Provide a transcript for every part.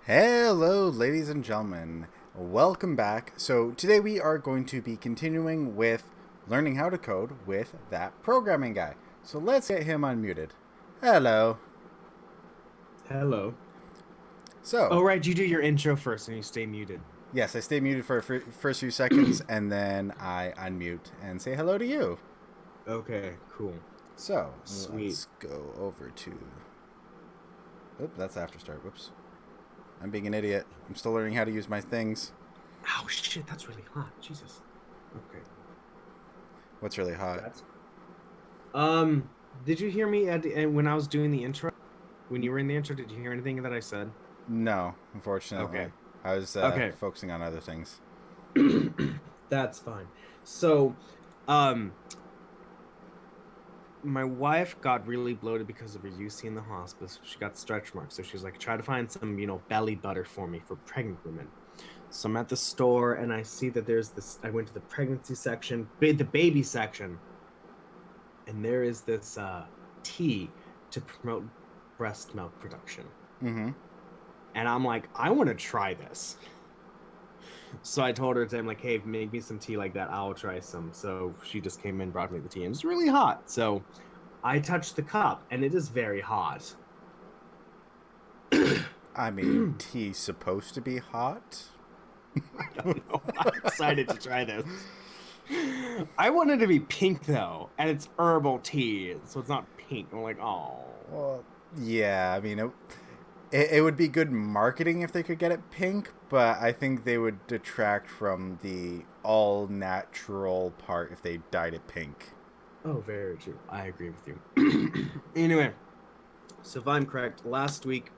Hello, ladies and gentlemen. Welcome back. So, today we are going to be continuing with learning how to code with that programming guy. So, let's get him unmuted. Hello. Hello. So, Oh, right. You do your intro first and you stay muted. yes, I stay muted for first few seconds and then I unmute and say hello to you. Okay, cool. So, Sweet. let's go over to. Oop, that's after start. Whoops. I'm being an idiot. I'm still learning how to use my things. Oh, shit. That's really hot. Jesus. Okay. What's really hot? That's. Um, did you hear me when I was doing the intro? When you were in the intro, did you hear anything that I said? No, unfortunately. Okay. I was Okay. focusing on other things. That's fine. So, um, my wife got really bloated because of her UC in the hospice. She got stretch marks. So she's like, try to find some, belly butter for me for pregnant women. So I'm at the store and I see that there's this. I went to the pregnancy section, the baby section, and there is this tea to promote breast milk production. Mm-hmm. And I'm like, I want to try this. So I told her, I'm like, hey, make me some tea like that. I'll try some. So she just came in, brought me the tea, and it's really hot. So I touched the cup, and it is very hot. I mean, tea's supposed to be hot. I don't know. I'm excited to try this. I want it to be pink though, and it's herbal tea, so it's not pink. I'm like, oh, Well, yeah, I mean, it would be good marketing if they could get it pink, but I think they would detract from the all natural part if they dyed it pink. oh, very true. I agree with you. Anyway, so if I'm correct, last week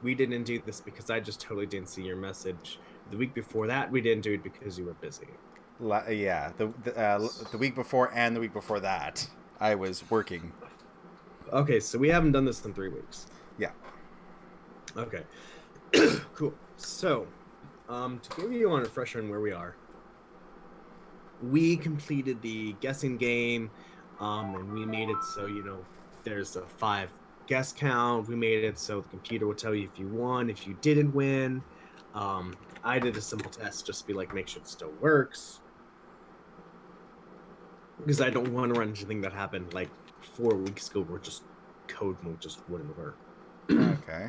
we didn't do this because I just totally didn't see your message. The week before that, we didn't do it because you were busy. Yeah, the week before and the week before that, I was working. Okay, so we haven't done this in 3 weeks. Yeah. Okay, cool. So, to give you a refresher on where we are, we completed the guessing game, and we made it so there's a 5 guess count. We made it so the computer will tell you if you won, if you didn't win. I did a simple test just to be like, make sure it still works, because I don't want to run anything that happened like 4 weeks ago where just code mode just wouldn't work. Okay.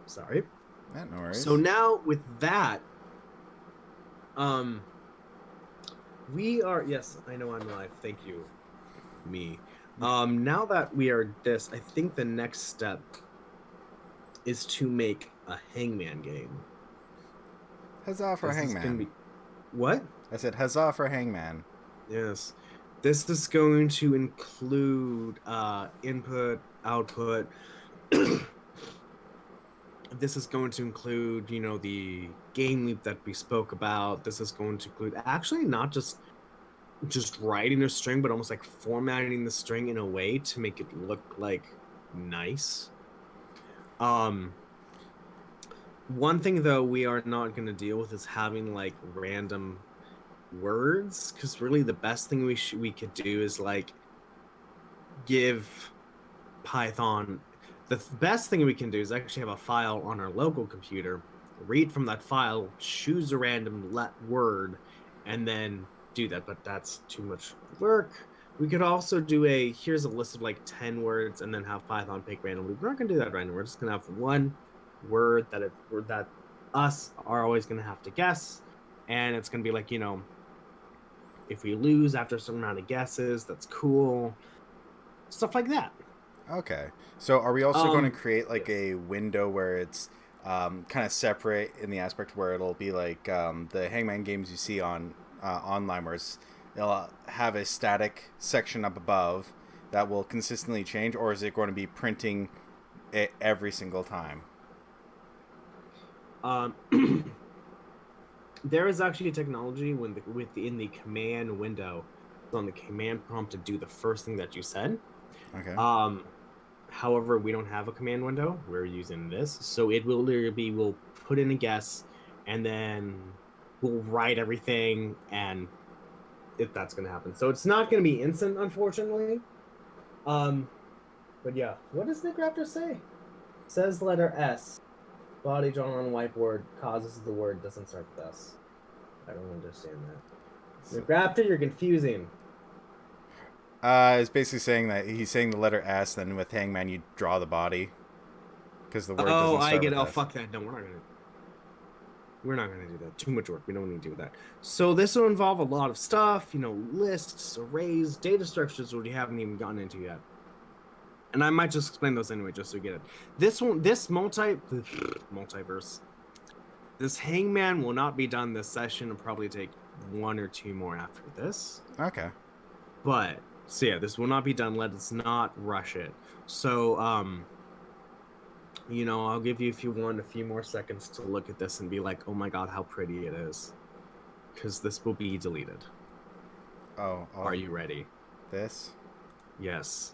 Sorry. Yeah, no So worries. now with that, um, we are, yes, I know I'm live. Thank you, me. Now that we are this, I think the next step is to make a hangman game. Huzzah for This is gonna Hangman. be what? I said huzzah for Hangman. Yes. This is going to include input, output. This is going to include, the game loop that we spoke about. This is going to include actually not just writing a string, but almost like formatting the string in a way to make it look like nice. One thing though we are not going to deal with is having like random words, because really the best thing we could do is like give Python. The best thing we can do is actually have a file on our local computer, read from that file, choose a random word, and then do that. But that's too much work. We could also do here's a list of like 10 words and then have Python pick randomly. We're not going to do that right now. We're just going to have one word that us are always going to have to guess. And it's going to be like, if we lose after a certain amount of guesses, that's cool. Stuff like that. Okay. So are we also going to create like Yes. a window where it's kind of separate in the aspect where it'll be like the Hangman games you see on online, where it'll have a static section up above that will consistently change, or is it going to be printing it every single time? Um, there is actually a technology in the command window on the command prompt to do the first thing that you said. Okay. Um, However, we don't have a command window. We're using this, so it will literally be we'll put in a guess, and then we'll write everything, and if that's going to happen, so it's not going to be instant, unfortunately. Um, but yeah, what does Nick Raptor say? Says letter S. Body drawn on whiteboard causes the word doesn't start with S. I don't understand that. Raptor, you're confusing. It's basically saying that he's saying the letter S, then with Hangman you draw the body. Because the word doesn't start with S. Oh, fuck that. No, we're not gonna do that. Too much work. We don't need to do that. So this will involve a lot of stuff, lists, arrays, data structures, which we haven't even gotten into yet. And I might just explain those anyway, just so you get it. This multiverse. This Hangman will not be done this session. It'll probably take 1 or 2 more after this. Okay. But so yeah, this will not be done. Let us not rush it. So I'll give you, if you want, a few more seconds to look at this and be like, oh my god, how pretty it is. Because this will be deleted. Oh. Are you ready? This? Yes.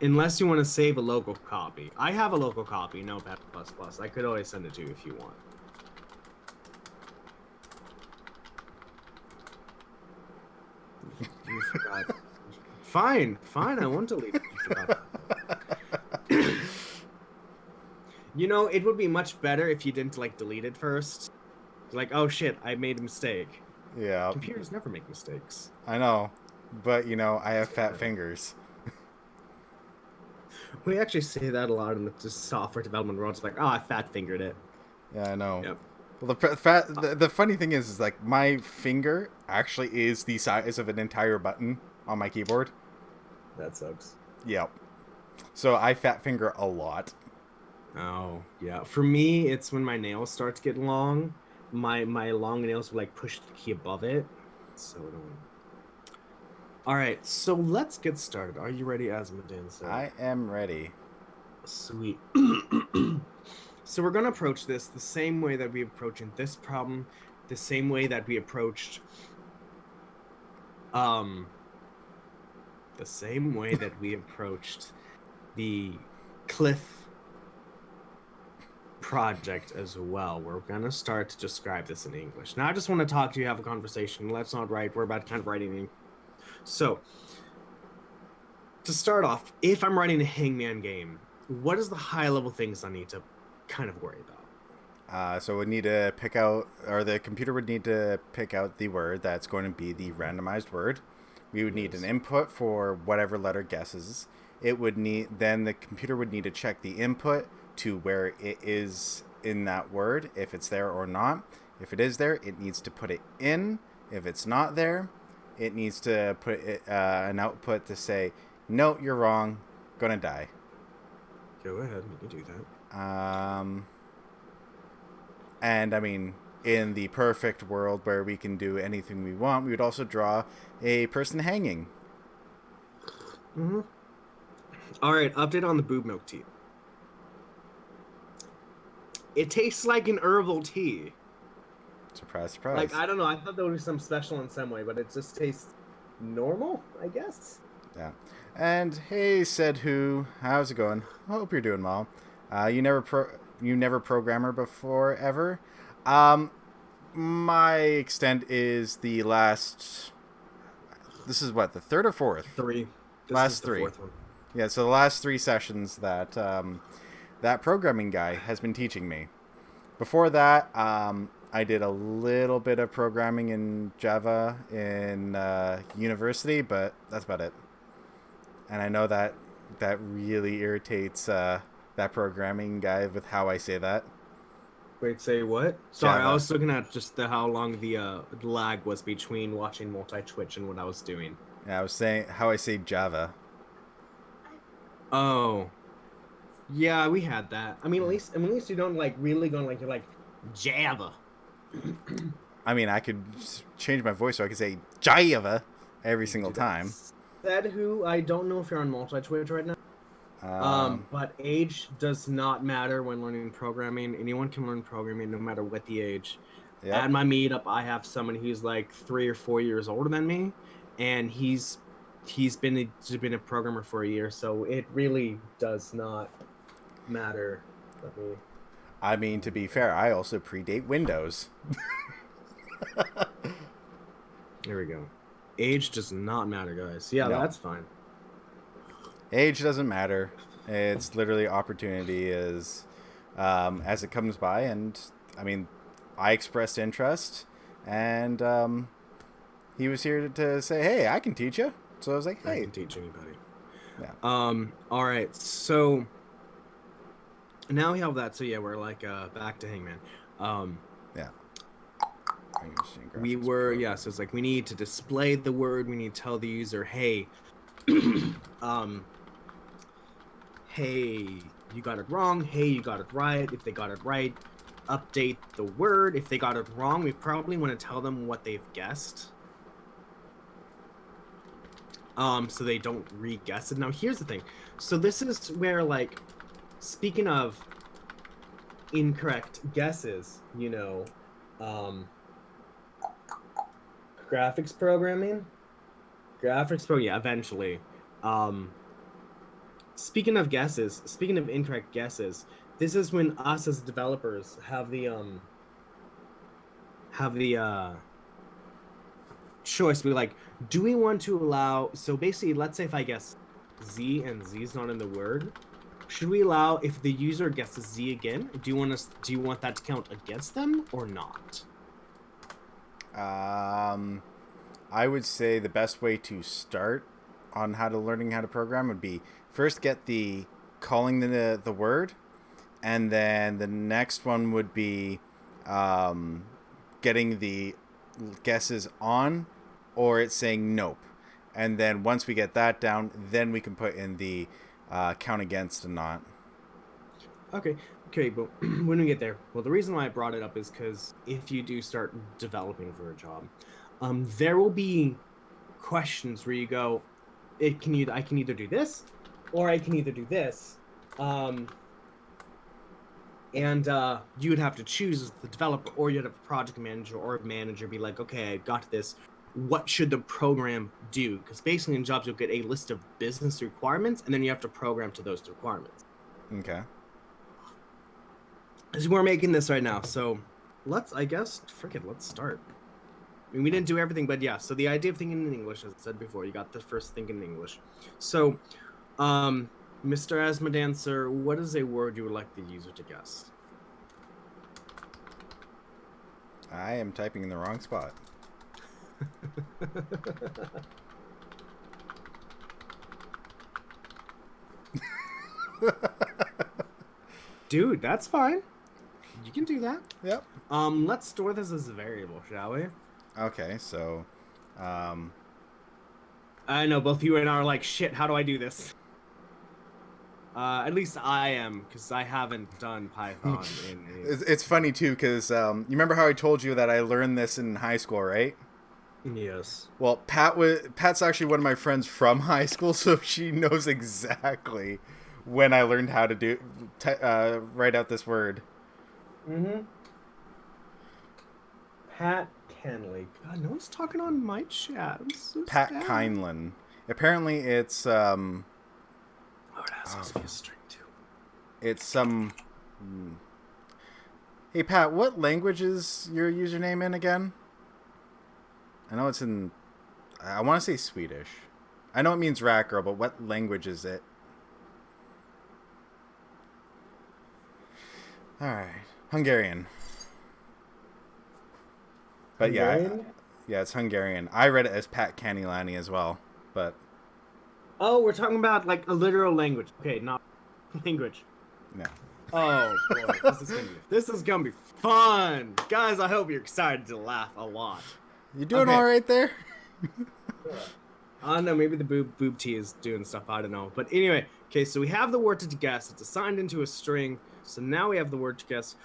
Unless you want to save a local copy. I have a local copy, Notepad++. I could always send it to you if you want. You forgot. Fine, I won't delete it. You forgot. It would be much better if you didn't delete it first. Like, oh shit, I made a mistake. Yeah. Computers never make mistakes. I know, but I have fat fingers. We actually say that a lot in the software development world. It's like, oh, I fat fingered it. Yeah, I know. Yep. Well, the funny thing is my finger actually is the size of an entire button on my keyboard. That sucks. Yep. So I fat finger a lot. Oh, yeah. For me, it's when my nails start to get long. My long nails will push the key above it. So annoying. All right, so let's get started. Are you ready, Asmodean? I am ready. Sweet. So we're going to approach this the same way that we approached this problem, the same way that we approached the Cliff project as well. We're going to start to describe this in English. Now, I just want to talk to you, have a conversation. Let's not write. We're about kind of writing in. So, to start off, if I'm writing a Hangman game, what is the high-level things I need to kind of worry about? So we need to pick out, or the computer would need to pick out the word that's going to be the randomized word. We would need an input for whatever letter guesses. Then the computer would need to check the input to where it is in that word, if it's there or not. If it is there, it needs to put it in. If it's not there, it needs to put an output to say, no, you're wrong, gonna die. Go ahead, you can do that. And I mean, in the perfect world where we can do anything we want, we would also draw a person hanging. Mm-hmm. All right, update on the boob milk tea. It tastes like an herbal tea. Surprise, surprise. I don't know. I thought there would be some special in some way, but it just tastes normal, I guess. Yeah. And hey, said who? How's it going? Hope you're doing well. You never programmer before ever. My extent is the last. This is what, the third or fourth? 3. Last 3. Fourth one. Yeah. So the last 3 sessions that that programming guy has been teaching me. Before that, I did a little bit of programming in Java in university, but that's about it. And I know that really irritates that programming guy with how I say that. Wait, say what? Sorry, Java. I was looking at just how long the lag was between watching multi-Twitch and what I was doing. Yeah, I was saying how I say Java. Oh. Yeah, we had that. I mean, at least you don't really going you're like Java. I mean, I could change my voice so I could say Java every single time. Said who? I don't know if you're on multi-Twitch right now. But age does not matter when learning programming. Anyone can learn programming no matter what the age. Yep. At my meetup, I have someone who's 3 or 4 years older than me, and he's been a programmer for a year, so it really does not matter. I mean, to be fair, I also predate Windows. There we go. Age does not matter, guys. Yeah, no. That's fine. Age doesn't matter. It's literally opportunity is as it comes by, and I mean, I expressed interest, and he was here to say, "Hey, I can teach you." So I was like, I "Hey, can teach anybody. yeah, All right. So now we have that. So yeah, we're like back to Hangman. yeah." We were so it's like we need to display the word. We need to tell the user, hey, um, hey, you got it wrong. Hey, you got it right. If they got it right, update the word. If they got it wrong, we probably want to tell them what they've guessed. So they don't re-guess it. Now here's the thing. So this is where, like, speaking of incorrect guesses, graphics programming. Yeah, eventually. Speaking of guesses, speaking of incorrect guesses, this is when us as developers have the choice. We're like, do we want to allow, so basically, let's say if I guess Z and Z is not in the word, should we allow, if the user guesses Z again, do you want that to count against them or not? I would say the best way to start on learning how to program would be first get the calling the word, and then the next one would be getting the guesses on, or it's saying nope. And then once we get that down, then we can put in the count against and not. Okay, but when we get there, well, the reason why I brought it up is because if you do start developing for a job, there will be questions where you go, I can either do this, or I can either do this, and you would have to choose as the developer, or you'd have a project manager or a manager be like, okay, I got this. What should the program do? Because basically in jobs, you'll get a list of business requirements, and then you have to program to those requirements. Okay. So we're making this right now, so let's start. I mean, we didn't do everything, but yeah. So the idea of thinking in English, as I said before, you got the first thinking in English. So, Mr. Asmodan, sir, what is a word you would like the user to guess? I am typing in the wrong spot. Dude, that's fine. You can do that. Yep. Let's store this as a variable, shall we? Okay, so I know both you and I are like, shit, how do I do this? At least I am, because I haven't done Python in... It's funny, too, because you remember how I told you that I learned this in high school, right? Yes. Well, Pat's actually one of my friends from high school, so she knows exactly when I learned how to write out this word. Mm-hmm. Pat Kenley. God, no one's talking on my chat. I'm so Pat sad. Kindlin. Apparently, it's Oh, it has also be a string too. It's some. Hey Pat, what language is your username in again? I know it's in. I want to say Swedish. I know it means rat girl, but what language is it? All right, Hungarian. But Hungarian? yeah, it's Hungarian. I read it as Pat Canilani as well, but. Oh, we're talking about like a literal language. Okay, not language. No. Oh boy, this is gonna be fun, guys. I hope you're excited to laugh a lot. You doing all right there? I don't know, maybe the boob tea is doing stuff. I don't know, but anyway. Okay, so we have the word to guess. It's assigned into a string. So now we have the word to guess.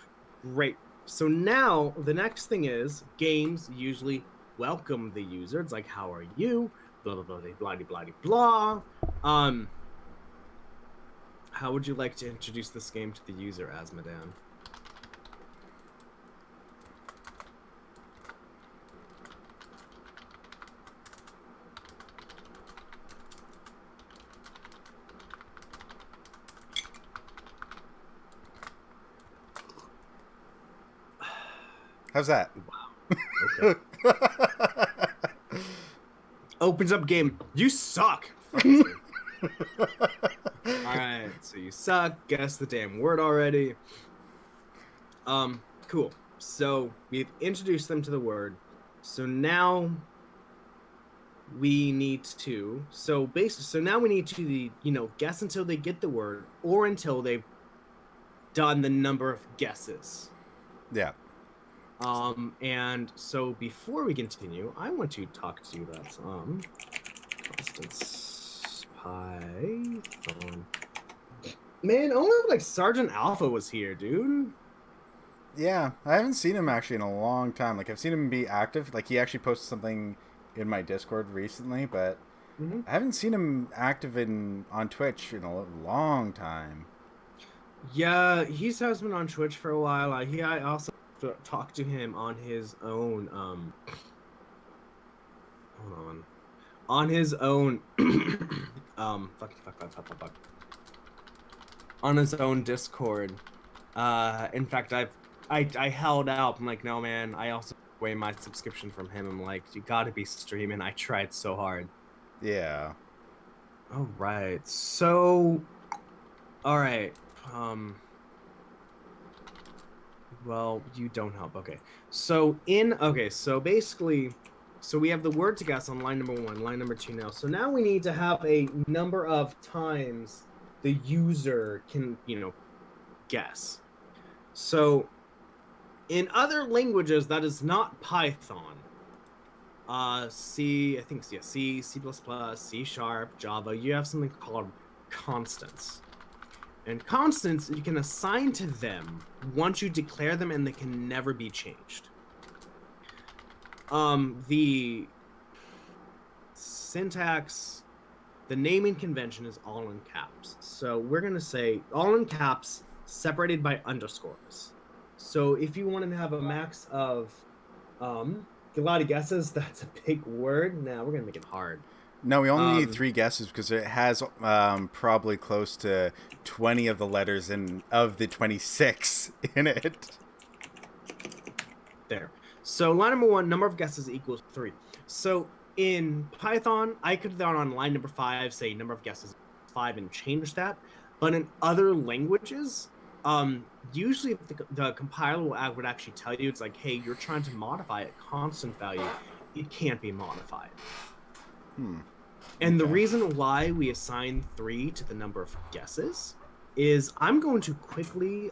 Great. So now the next thing is games usually welcome the user. It's like, how are you? Blah blah blah blah blah blah blah. How would you like to introduce this game to the user, Asmodan? How's that? Wow. Okay. Opens up game. You suck. All right. So you suck. Guess the damn word already. Cool. So we've introduced them to the word. So now we need to. So now we need to guess until they get the word, or until they've done the number of guesses. Yeah. And so before we continue, I want to talk to you about Constance Python. Man, only like Sergeant Alpha was here, dude. Yeah, I haven't seen him actually in a long time. Like, I've seen him be active. Like, he actually posted something in my Discord recently, but I haven't seen him active on Twitch in a long time. Yeah, he's has been on Twitch for a while. I also talked to him on his own. Hold on his own. Fuck. On his own Discord. In fact, I held out. I'm like, no, man. I also away my subscription from him. I'm like, you gotta be streaming. I tried so hard. Yeah. All right. So, all right. Well, you don't help. Okay. So basically, so we have the word to guess on line number 1, line number 2 now. So now we need to have a number of times the user can, guess. So in other languages that is not Python, C, C, C++, C#, Java, you have something called constants. And constants you can assign to them once you declare them, and they can never be changed. The syntax, the naming convention is all in caps. So we're going to say all in caps separated by underscores. So if you want to have a max of a lot of guesses, that's a big word. Now we're going to make it hard. No, we only need 3 guesses because it has probably close to 20 of the letters of the 26 in it. There. So line number 1, number of guesses equals 3. So in Python, I could then on line number 5 say number of guesses 5 and change that. But in other languages, usually if the compiler would actually tell you, it's like, hey, you're trying to modify a constant value. It can't be modified. And the reason why we assign 3 to the number of guesses is I'm going to quickly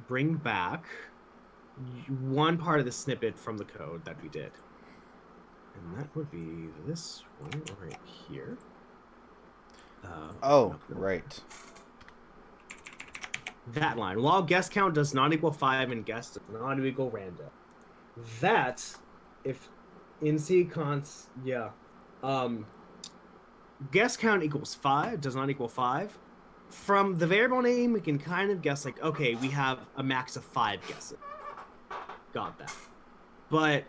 bring back one part of the snippet from the code that we did. And that would be this one right here. Right. That line. While guess count does not equal 5 and guess does not equal random. That, if in C const, guess count equals 5, does not equal 5. From the variable name, we can kind of guess, like, okay, we have a max of 5 guesses. Got that. But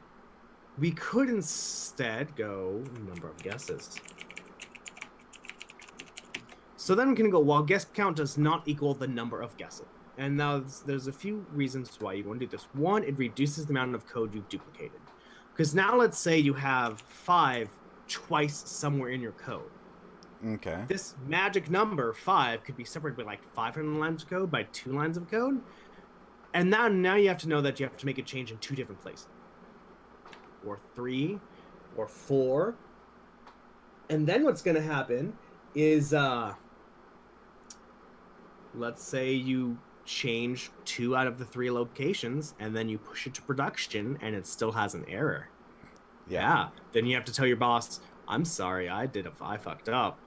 we could instead go number of guesses. So then we can go, while guess count does not equal the number of guesses. And now there's a few reasons why you want to do this. One, it reduces the amount of code you've duplicated. Because now let's say you have 5 twice somewhere in your code. Okay. This magic number 5 could be separated by like 500 lines of code by 2 lines of code. And now you have to know that you have to make a change in 2 different places. Or 3, or 4. And then what's going to happen is, let's say you change 2 out of the 3 locations, and then you push it to production, and it still has an error. Yeah. Then you have to tell your boss, I'm sorry, I fucked up.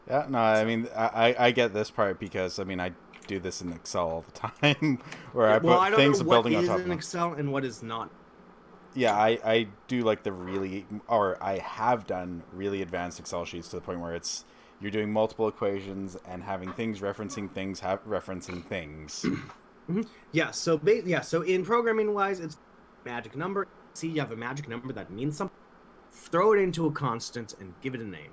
Yeah, no, I mean, I get this part because, I mean, I do this in Excel all the time, where I put things building on top of them. What is in Excel and what is not. Yeah, I do like I have done really advanced Excel sheets to the point where you're doing multiple equations and having things referencing things, referencing things. Yeah, so in programming wise, it's magic number. See, you have a magic number that means something. Throw it into a constant and give it a name.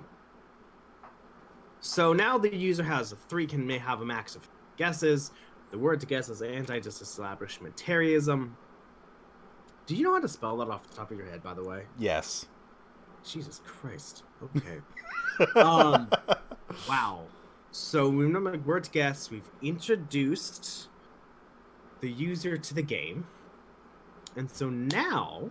So now the user has may have a max of guesses. The word to guess is anti-disestablishmentarianism. Do you know how to spell that off the top of your head, by the way? Yes. Jesus Christ. Okay. Wow. So remember, word guess. We've introduced the user to the game, and so now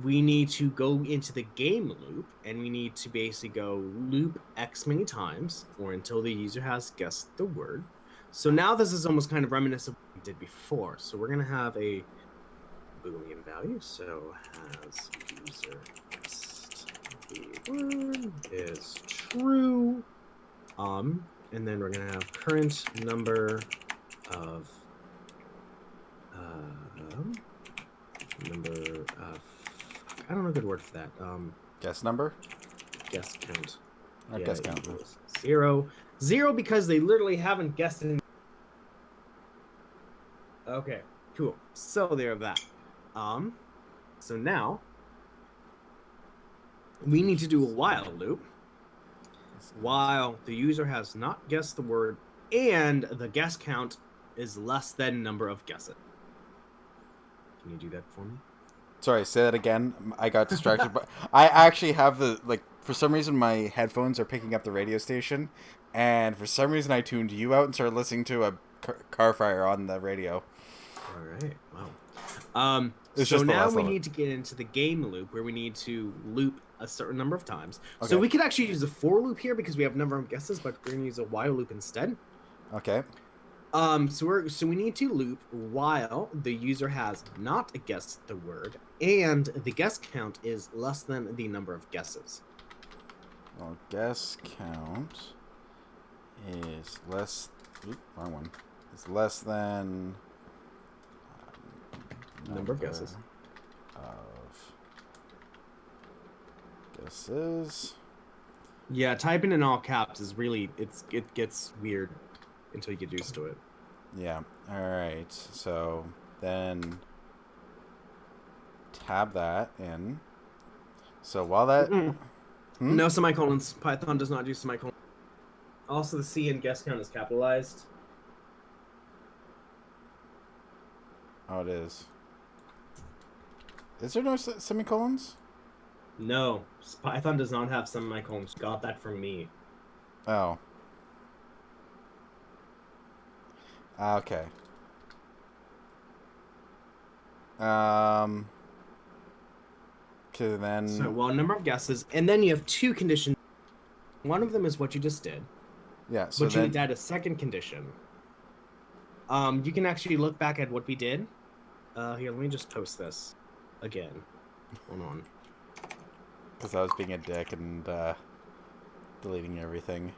we need to go into the game loop, and we need to basically go loop X many times or until the user has guessed the word. So now this is almost kind of reminiscent of what we did before. So we're going to have a Boolean value. So has user guessed the word is true. And then we're going to have current number of I don't know a good word for that. Guess number? Guess count. Or guess count. Equals 0. 0 because they literally haven't guessed any. Okay, cool. So there that. So now we need to do a while loop while the user has not guessed the word and the guess count is less than number of guesses. Can you do that for me? Sorry, say that again. I got distracted, but I actually have for some reason my headphones are picking up the radio station, and for some reason I tuned you out and started listening to a car fire on the radio. All right. Wow. So now we need to get into the game loop where we need to loop a certain number of times. Okay. So we could actually use a for loop here because we have a number of guesses, but we're going to use a while loop instead. Okay. So we need to loop while the user has not guessed the word and the guess count is less than the number of guesses. Well, guess count is less. Wrong one. It's less than number of guesses. Yeah, typing in all caps is really it gets weird until you get used to it. Yeah. All right. So then tab that in. So while that no semicolons. Python does not do semicolons. Also, the C in guess count is capitalized. Oh, it is. Is there no semicolons? No, Python does not have semicolons. Got that from me. Oh. Okay. Okay, then. So, well, number of guesses, and then you have two conditions. One of them is what you just did. Yeah. So but you need to add a second condition. You can actually look back at what we did. Here, let me just post this again. Hold on. Because I was being a dick and deleting everything.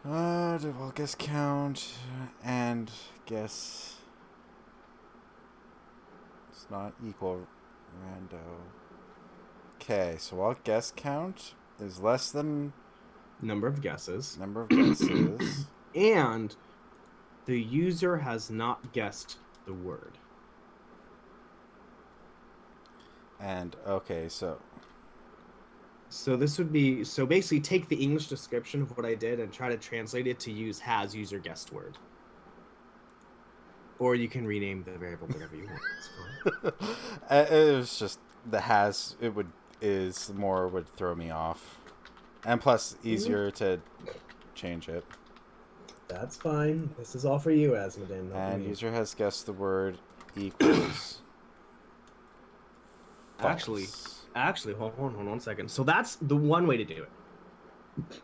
Well, guess count and guess it's not equal rando. Okay, so while guess count is less than number of guesses. And the user has not guessed the word. And okay, so this would be basically take the English description of what I did and try to translate it to use has user guessed word. Or you can rename the variable whatever you want. It's fine. It was just the has would throw me off. And plus easier to change it. That's fine. This is all for you, Asmodee. And user has guessed the word equals. Actually, hold on 1 second. So that's the one way to do it.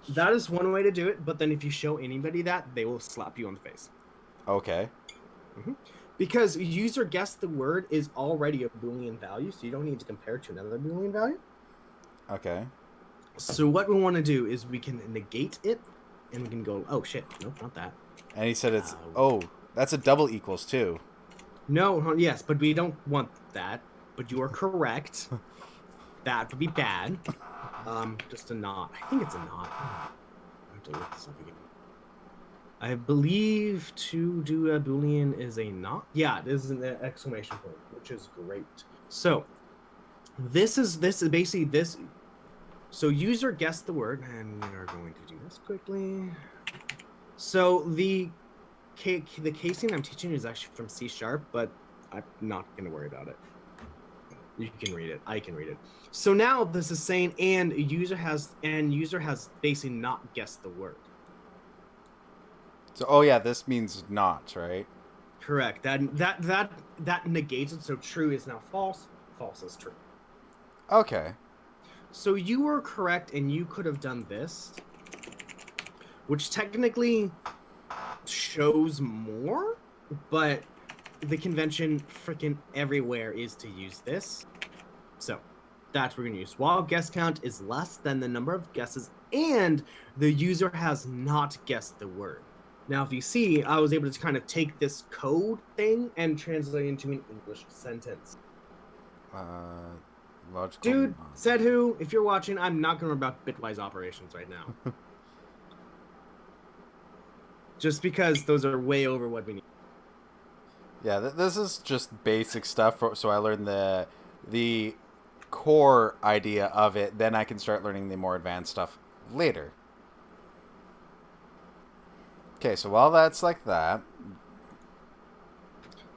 That is one way to do it, but then if you show anybody that, they will slap you on the face. Okay. Mm-hmm. Because user guessed the word is already a Boolean value, so you don't need to compare it to another Boolean value. Okay. So what we want to do is we can negate it, and we can go, oh shit, nope, not that. And he said it's, that's a double equals too. No, yes, but we don't want that. But you are correct. That would be bad. Just a not. I think it's a not. I have to look this up again. I believe to do a Boolean is a not. Yeah, it is an exclamation point, which is great. So this is basically this. So user guessed the word, and we are going to do this quickly. So the casing I'm teaching is actually from C#, but I'm not going to worry about it. You can read it. I can read it. So now this is saying and user has basically not guessed the word. So, oh yeah, this means not, right? Correct. That negates it. So true is now false. False is true. Okay. So you were correct, and you could have done this, which technically shows more, but the convention freaking everywhere is to use this. So that's what we're going to use. While guess count is less than the number of guesses and the user has not guessed the word. Now, if you see, I was able to kind of take this code thing and translate it into an English sentence. Logical. Dude, said who? If you're watching, I'm not going to worry about bitwise operations right now. Just because those are way over what we need. Yeah, this is just basic stuff. So I learned the core idea of it. Then I can start learning the more advanced stuff later. Okay, so while that's like that.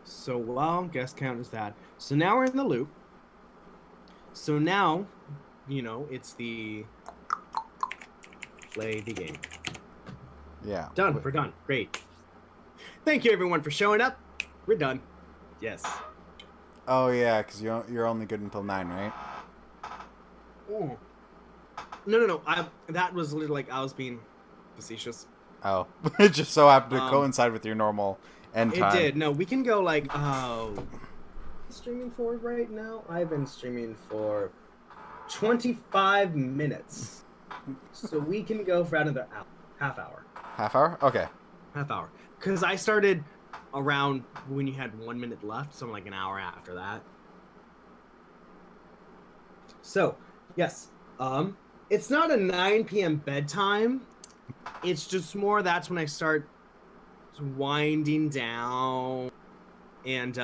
So while guess count is that. So now we're in the loop. So now, it's the play the game. Yeah. Done. We're done. Great. Thank you, everyone, for showing up. We're done. Yes. Oh, yeah, because you're only good until 9, right? Oh. No. That was literally like I was being facetious. Oh. It just so happened to coincide with your normal end time. It did. No, we can go like, streaming for right now? I've been streaming for 25 minutes. So we can go for another hour. Half hour. Half hour? Okay. Half hour. Because I started around when you had 1 minute left, so I'm like an hour after that. So, yes. It's not a 9 p.m. bedtime. It's just more that's when I start winding down and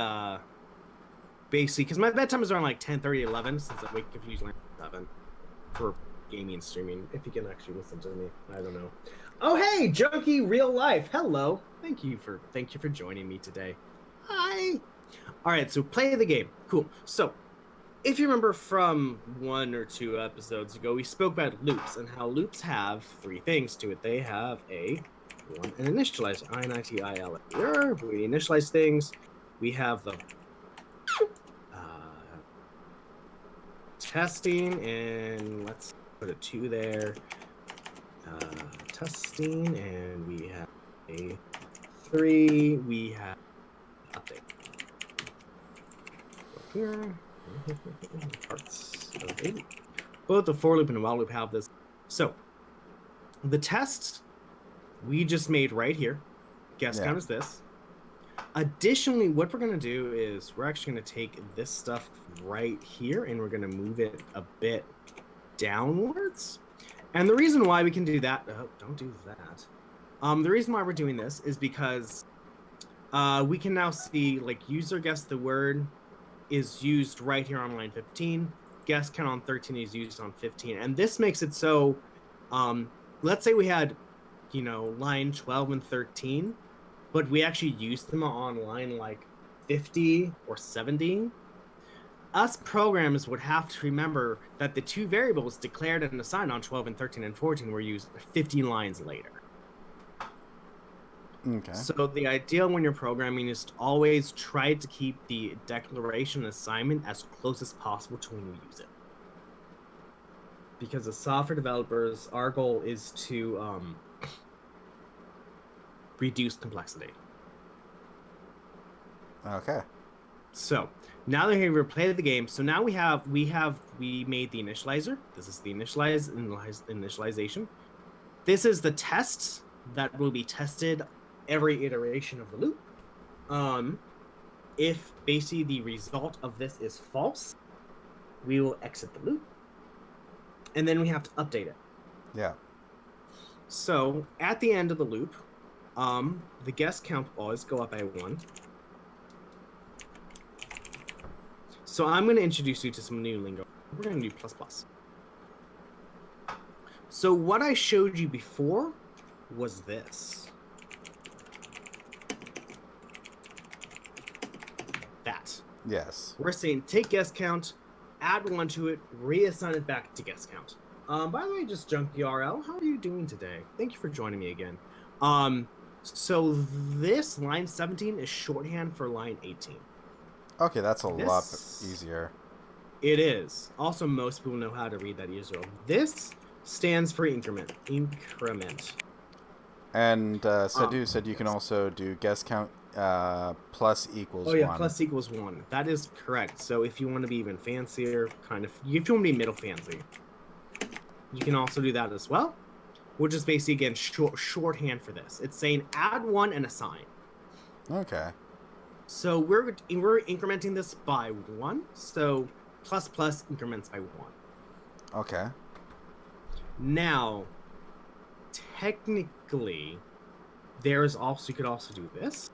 basically because my bedtime is around like 10:30, 11 since I wake up usually at 7 for gaming and streaming. If you can actually listen to me, I don't know. Oh hey, Junkie Real Life, hello. Thank you for joining me today. Hi. All right, so play the game. Cool. So if you remember from 1 or 2 episodes ago, we spoke about loops and how loops have 3 things to it. They have an initializer, I-N-I-T-I-L. We initialize things. We have the testing, and let's put a 2 there. Testing, and we have a 3. We have update. Here. Parts of 8. Both the for loop and the while loop have this. So the test we just made right here. Guess count is this. Additionally, what we're going to do is we're actually going to take this stuff right here and we're going to move it a bit downwards. And the reason why we can do that, don't do that. The reason why we're doing this is because we can now see like user guess the word is used right here on line 15. Guess count on 13 is used on 15. And this makes it so, let's say we had, line 12 and 13, but we actually used them on line like 50 or 70. Us programmers would have to remember that the 2 variables declared and assigned on 12 and 13 and 14 were used 15 lines later. Okay. So the ideal when you're programming is to always try to keep the declaration assignment as close as possible to when you use it. Because as software developers, our goal is to reduce complexity. Okay. So now that we've replayed the game, so now we made the initializer. This is the initialization. This is the test that will be tested every iteration of the loop. If basically the result of this is false, we will exit the loop. And then we have to update it. Yeah. So at the end of the loop, the guess count will always go up by 1. So I'm going to introduce you to some new lingo. We're going to do plus plus. So what I showed you before was this. That. Yes. We're saying take guess count, add 1 to it, reassign it back to guess count. By the way, just Junk URL, how are you doing today? Thank you for joining me again. So this line 17 is shorthand for line 18. Okay, that's a lot easier. It is. Also, most people know how to read that easily. This stands for increment. Increment. And Sadhu said you can also do guess count plus equals 1. Oh yeah, plus equals 1. That is correct. So if you want to be even fancier, kind of, if you want to be middle fancy, you can also do that as well. Which is basically, again, shorthand for this. It's saying add 1 and assign. Okay. So we're incrementing this by 1. So plus increments by 1. Okay. Now, technically, you could also do this.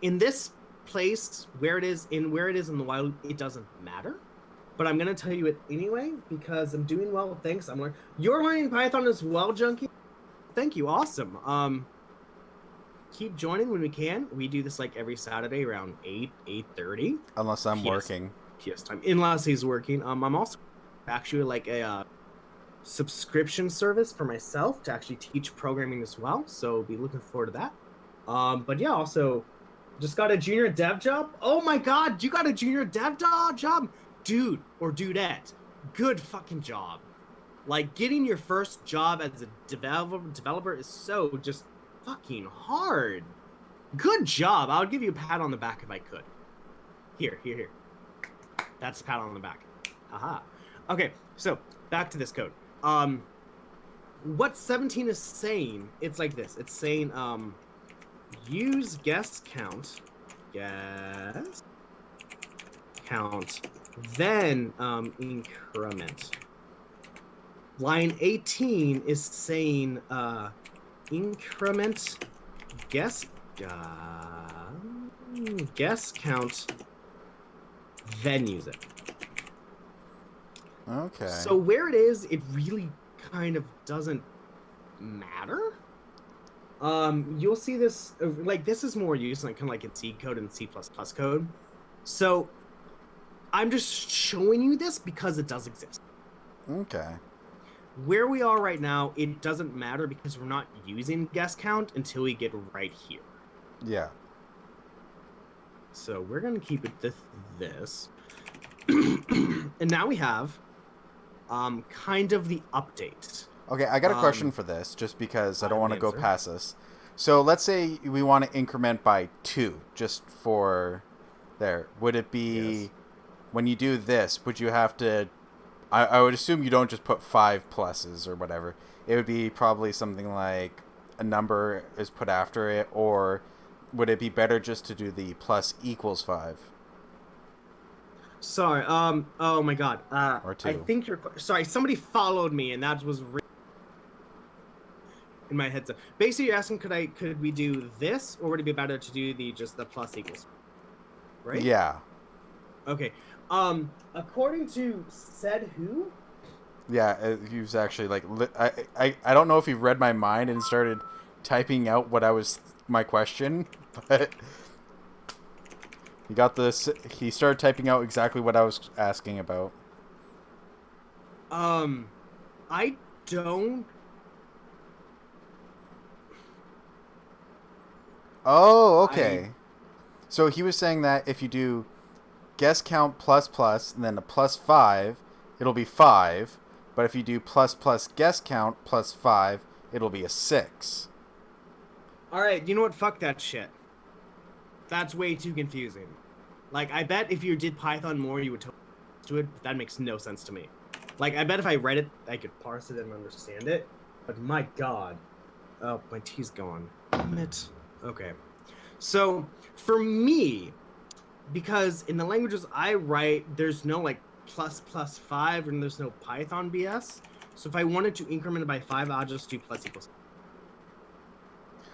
In this place, where it is in the wild, it doesn't matter. But I'm going to tell you it anyway, because I'm doing well. Thanks. You're learning Python as well, Junkie? Thank you. Awesome. Keep joining when we can. We do this like every Saturday around 8:30. Unless I'm working. PS time. Unless he's working. I'm also actually like a subscription service for myself to actually teach programming as well. So be looking forward to that. But yeah, also just got a junior dev job. Oh my God, you got a junior dev job? Dude or dudette, good fucking job. Like, getting your first job as a developer is so just fucking hard. Good job. I would give you a pat on the back if I could. Here. That's a pat on the back. Aha. Okay, so back to this code. What 17 is saying, it's like this. It's saying use guess count, then increment. Line 18 is saying increment guess count, then use it. Okay. So where it is, it really kind of doesn't matter. You'll see this, like, this is more used like kind of like in C code and C++ code. So I'm just showing you this because it does exist. Okay. Where we are right now, it doesn't matter because we're not using guess count until we get right here. Yeah. So we're going to keep it this. And now we have kind of the update. Okay, I got a question for this, just because I don't want to go past this. So let's say we want to increment by 2, just for there. Would it be, yes, when you do this, would you have to, I would assume you don't just put 5 pluses or whatever. It would be probably something like a number is put after it, or would it be better just to do the plus equals 5? Sorry, oh my God. Or 2. I think sorry, somebody followed me and that was in my headset. Basically, you're asking, could we do this, or would it be better to do just the plus equals? Right? Yeah. Okay. According to said who? Yeah, he was actually like, I don't know if he read my mind and started typing out my question, but he got this. He started typing out exactly what I was asking about. I don't. Oh, okay. So he was saying that if you do guess count plus and then a plus 5, it'll be 5. But if you do plus guess count plus 5, it'll be a 6. All right, you know what? Fuck that shit. That's way too confusing. Like, I bet if you did Python more, you would do it. But that makes no sense to me. Like, I bet if I read it, I could parse it and understand it. But my God. Oh, my T's gone. Damn it. Okay. So, for me, because in the languages I write, there's no, like, plus 5, and there's no Python BS. So if I wanted to increment it by 5, I'll just do plus equals.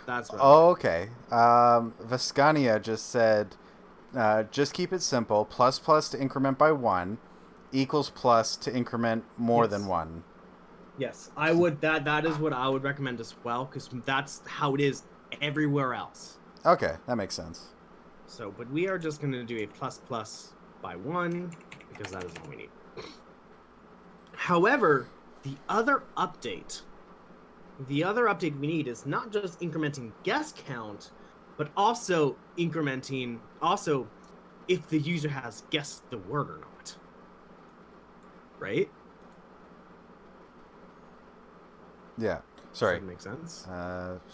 That's what okay. Vascania just said, just keep it simple. Plus to increment by 1 equals plus to increment more than 1. Yes, I would. That is what I would recommend as well, because that's how it is everywhere else. Okay, that makes sense. So, but we are just going to do a plus by 1, because that is all we need. However, the other update we need is not just incrementing guest count, but also incrementing if the user has guessed the word or not. Right? Yeah. Sorry. Does that make sense?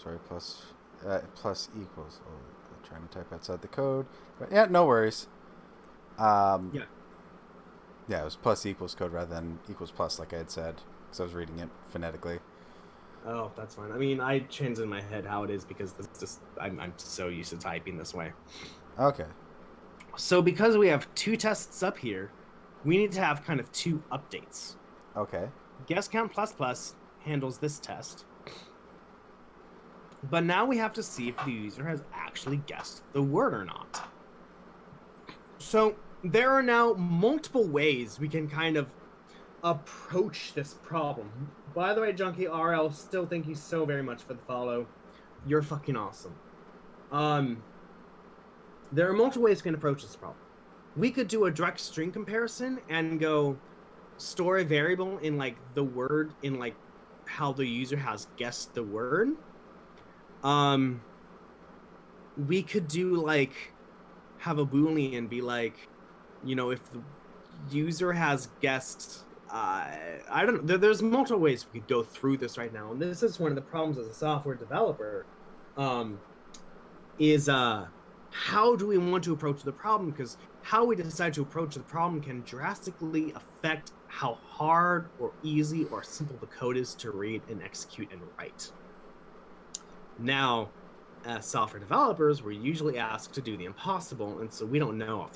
Sorry. Plus equals. Oh, I'm trying to type outside the code. But yeah, no worries. Yeah. Yeah, it was plus equals code rather than equals plus, like I had said, because I was reading it phonetically. Oh, that's fine. I mean, I changed in my head how it is because this just I'm so used to typing this way. Okay. So because we have 2 tests up here, we need to have kind of 2 updates. Okay. Guess count plus plus handles this test. But now we have to see if the user has actually guessed the word or not. So there are now multiple ways we can kind of approach this problem. By the way, Junkie RL, still thank you so very much for the follow. You're fucking awesome. There are multiple ways we can approach this problem. We could do a direct string comparison and go store a variable in like the word in like how the user has guessed the word. We could do like have a Boolean be like, you know, if the user has guessed, I don't know. There's multiple ways we could go through this right now, and this is one of the problems as a software developer. Is how do we want to approach the problem? Because how we decide to approach the problem can drastically affect how hard or easy or simple the code is to read and execute and write. Now, as software developers, we're usually asked to do the impossible, and so we don't know.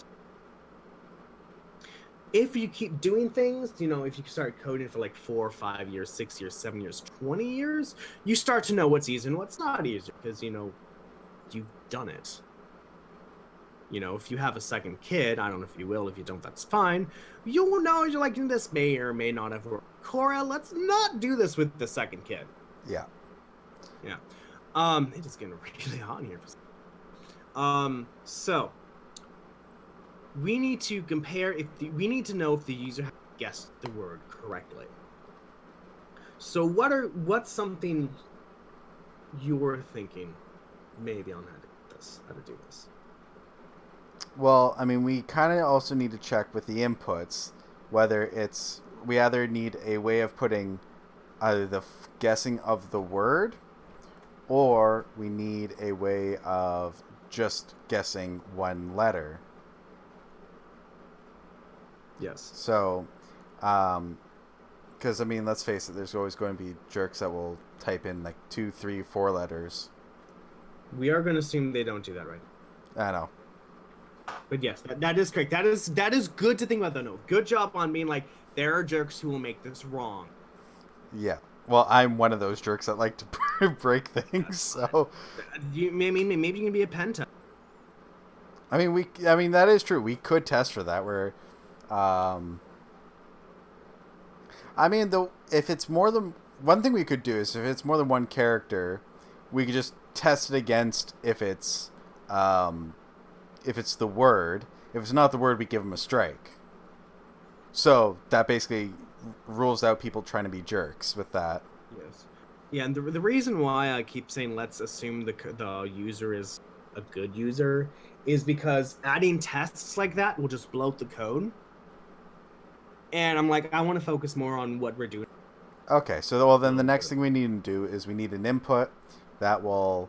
If you keep doing things, you know, if you start coding for like 4 or 5 years, 6 years, 7 years, 20 years, you start to know what's easy and what's not easy because, you know, you've done it. You know, if you have a second kid, I don't know if you will, if you don't, that's fine. You will know you're like, this may or may not have worked. Cora, let's not do this with the second kid. Yeah. Yeah. It is getting really hot in here. So we need to compare we need to know if the user has guessed the word correctly. So what's something you're thinking maybe on how to do this? Well, I mean, we kind of also need to check with the inputs whether we either need a way of putting either the guessing of the word, or we need a way of just guessing one letter. Yes. So, because I mean, let's face it, there's always going to be jerks that will type in like 2, 3, 4 letters. We are going to assume they don't do that, right? I know. But yes, that is correct. That is good to think about, though. No, good job on being like, there are jerks who will make this wrong. Yeah. Well, I'm one of those jerks that like to break things. So, maybe you can be a pen tester. I mean, that is true. We could test for that. Where, I mean, if it's more than one thing, we could do is if it's more than one character, we could just test it against if it's the word. If it's not the word, we give them a strike. So that basically rules out people trying to be jerks with that. Yes. Yeah, and the reason why I keep saying let's assume the user is a good user is because adding tests like that will just bloat the code. And I'm like, I want to focus more on what we're doing. Okay, so then the next thing we need to do is we need an input that will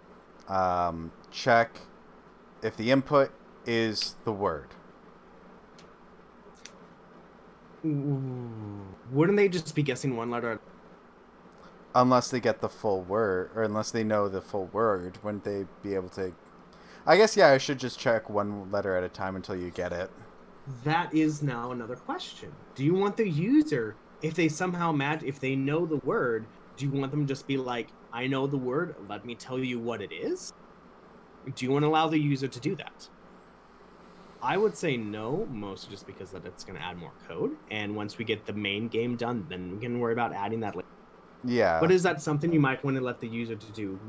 check if the input is the word. Wouldn't they just be guessing one letter? Unless they get the full word, or unless they know the full word, wouldn't they be able to? I guess, yeah, I should just check one letter at a time until you get it. That is now another question. Do you want the user, if they somehow if they know the word, do you want them to just be like, I know the word, let me tell you what it is? Do you want to allow the user to do that? I would say no, mostly just because that it's going to add more code. And once we get the main game done, then we can worry about adding that later. Yeah. But is that something you might want to let the user to do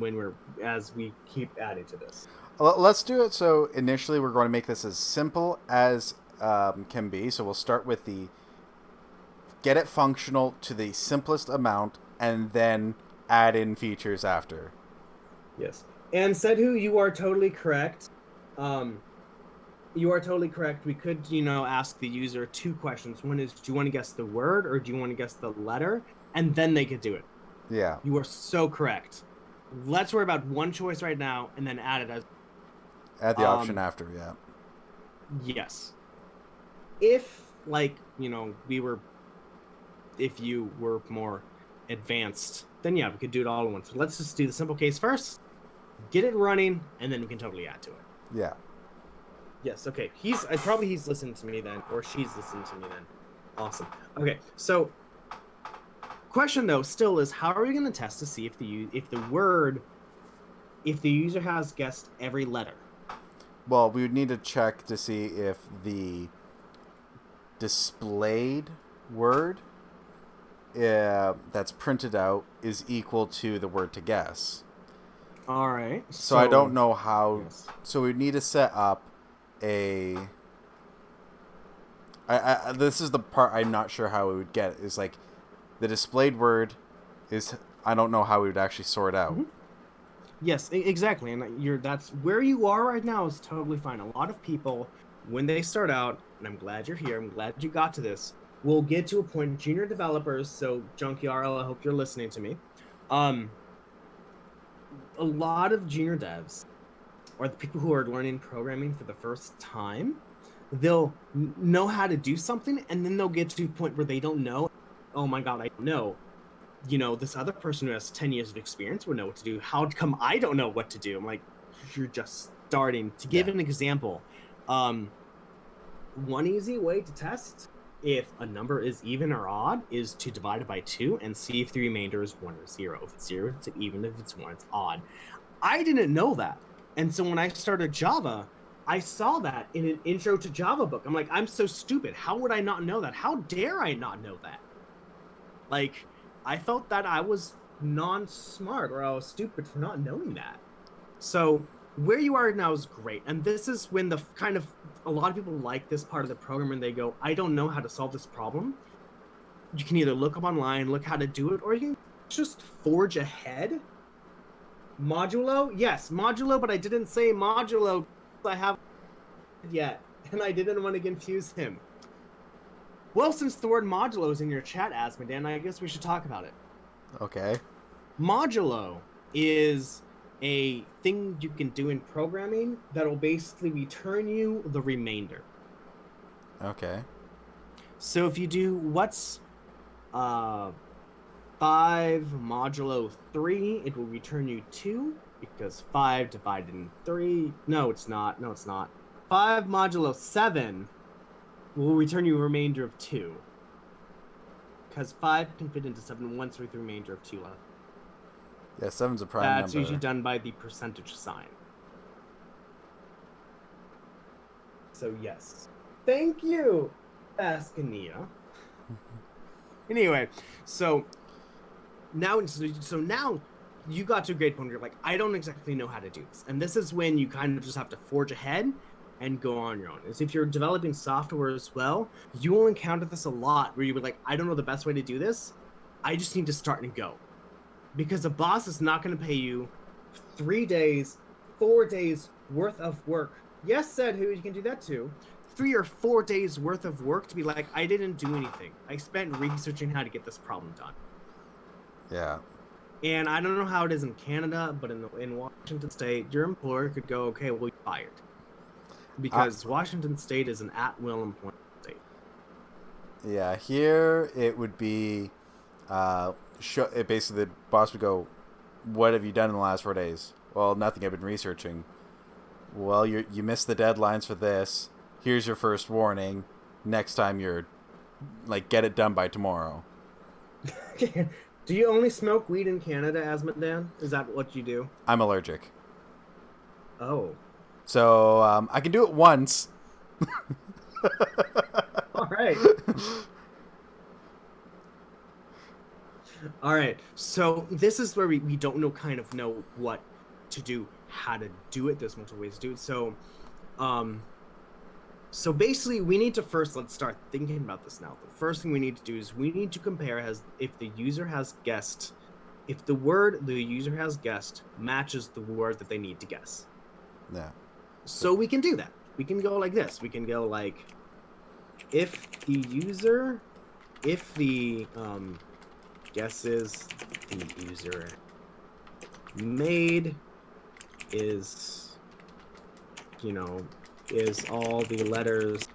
as we keep adding to this? Let's do it. So initially we're going to make this as simple as can be. So we'll start with the get it functional to the simplest amount, and then add in features after. Yes. And Sedhu, you are totally correct. You are totally correct. We could, ask the user 2 questions. One is, do you want to guess the word or do you want to guess the letter? And then they could do it. Yeah. You are so correct. Let's worry about one choice right now and then add it as... Add the option after, yeah. Yes. If, if you were more advanced, then yeah, we could do it all at once. So let's just do the simple case first, get it running, and then we can totally add to it. Yeah. Yes, okay. He's listening to me then, or she's listening to me then. Awesome. Okay, so question though still is, how are we going to test to see if the user has guessed every letter? Well, we would need to check to see if the displayed word that's printed out is equal to the word to guess. All right. So I don't know how. Yes. So we need to set up a. This is the part I'm not sure how we would get. Is like the displayed word is. I don't know how we would actually sort out. Mm-hmm. Yes, exactly, and that's where you are right now is totally fine. A lot of people, when they start out, and I'm glad you're here. I'm glad you got to this. We'll get to a point, junior developers. So Junkyarl, I hope you're listening to me. A lot of junior devs, or the people who are learning programming for the first time, they'll know how to do something, and then they'll get to a point where they don't know. Oh my God, I don't know. This other person who has 10 years of experience would know what to do. How come I don't know what to do? I'm like, you're just starting. To give an example, one easy way to test if a number is even or odd is to divide it by 2 and see if the remainder is 1 or 0. If it's 0, it's even. If it's 1, it's odd. I didn't know that. And so when I started Java, I saw that in an intro to Java book. I'm like, I'm so stupid. How would I not know that? How dare I not know that? Like, I felt that I was non-smart or I was stupid for not knowing that. So where you are now is great. And this is when a lot of people like this part of the program and they go, I don't know how to solve this problem. You can either look up online, look how to do it, or you can just forge ahead. Modulo? Yes, modulo, but I didn't say modulo. I haven't yet, and I didn't want to confuse him. Well, since the word modulo is in your chat, Asmodean, I guess we should talk about it. Okay. Modulo is a thing you can do in programming that will basically return you the remainder. Okay. So if you do what's 5 modulo 3, it will return you 2, because 5 divided in 3... No, it's not. 5 modulo 7 will return you a remainder of 2. Because 5 can fit into 7 once with the remainder of 2 left. Yeah, 7's a prime number. That's usually done by the percentage sign. So yes. Thank you, Askania. Anyway, so now you got to a great point where you're like, I don't exactly know how to do this. And this is when you kind of just have to forge ahead and go on your own. As if you're developing software as well, you will encounter this a lot where you'll be like, I don't know the best way to do this. I just need to start and go. Because the boss is not going to pay you 3 days, 4 days worth of work. Yes, Sedhu, you can do that too. 3 or 4 days worth of work to be like, I didn't do anything. I spent researching how to get this problem done. Yeah. And I don't know how it is in Canada, but in Washington State, your employer could go, okay, well, you're fired. Because Washington State is an at-will employment state. Yeah, here it would be... basically, the boss would go, what have you done in the last 4 days? Well, nothing. I've been researching. Well, you missed the deadlines for this. Here's your first warning. Next time get it done by tomorrow. Do you only smoke weed in Canada, Asmodean? Is that what you do? I'm allergic. Oh. So, I can do it once. All right. All right. So this is where we don't know what to do, how to do it. There's multiple ways to do it. So, So basically, we need to first, let's start thinking about this now. The first thing we need to do is we need to compare if the user has guessed, if the word the user has guessed matches the word that they need to guess. Yeah. So we can do that. We can go like this. We can go like, if the guesses the user made is, is all the letters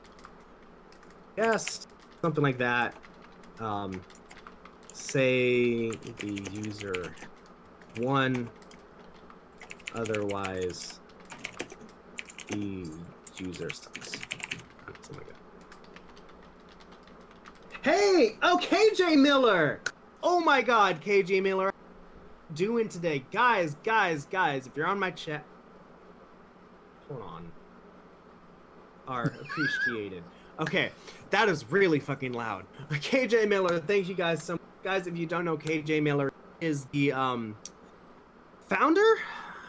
guessed, something like that. Say the user won, otherwise the user sucks. Something like that. Hey! Oh, KJ Miller! Oh my god, KJ Miller. Doing today? Guys, if you're on my chat, hold on. Are appreciated. Okay, that is really fucking loud. KJ Miller, thank you guys so much. Guys, if you don't know, KJ Miller is the founder, I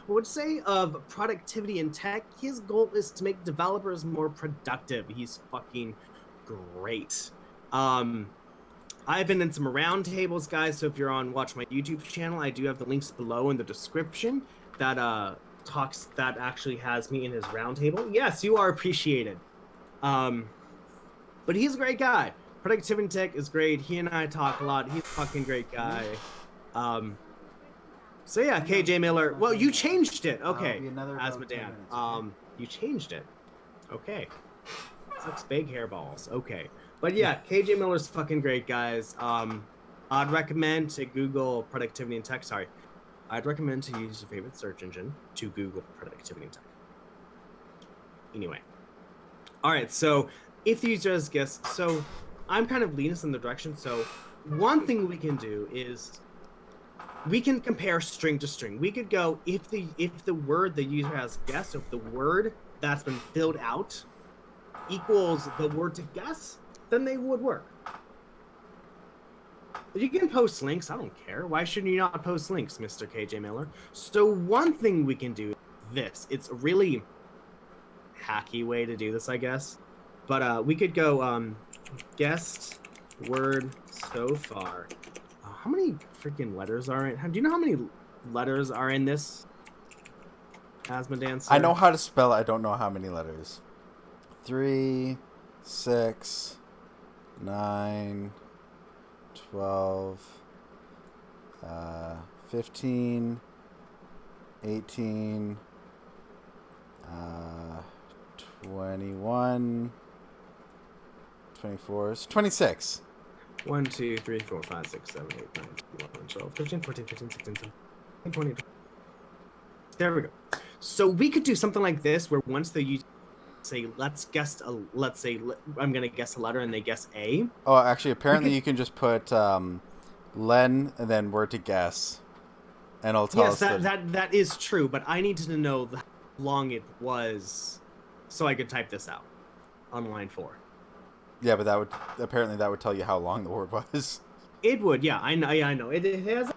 would say, of Productivity in Tech. His goal is to make developers more productive. He's fucking great. I've been in some roundtables, guys, so if you're on watch my YouTube channel, I do have the links below in the description that actually has me in his roundtable. Yes, you are appreciated. But he's a great guy. Productivity Tech is great. He and I talk a lot. He's a fucking great guy. So yeah, KJ Miller. Well, you changed it. Okay. Asmodan. You changed it. Okay. 6 big hairballs. Okay. But yeah, KJ Miller's fucking great, guys. I'd recommend to Google Productivity and Tech. Sorry. I'd recommend to use your favorite search engine to Google Productivity and Tech. Anyway. All right, so if the user has guessed, so I'm kind of leading us in the direction. So one thing we can do is we can compare string to string. We could go if the word the user has guessed, so if the word that's been filled out equals the word to guess, then they would work. You can post links. I don't care. Why shouldn't you not post links, Mr. KJ Miller? So one thing we can do is this. It's a really hacky way to do this, I guess. But we could go guessed word so far. How many freaking letters are in? Do you know how many letters are in this? Asmodan, sir? I know how to spell it. I don't know how many letters. 3, 6, 9, 12, 15, 18, 21, 24, 26. 1, 2, 3, 4, 5, 6, 7, 8, 9, 10, 11, 12, 13, 14, 15, 16, 17, 20. There we go. So we could do something like this where once the user say, let's say I'm going to guess a letter and they guess A. Oh, actually, apparently you can just put Len and then word to guess. And it'll tell us that is true, but I needed to know how long it was so I could type this out on line 4. Yeah, but that would tell you how long the word was. It would, yeah. I know. It has.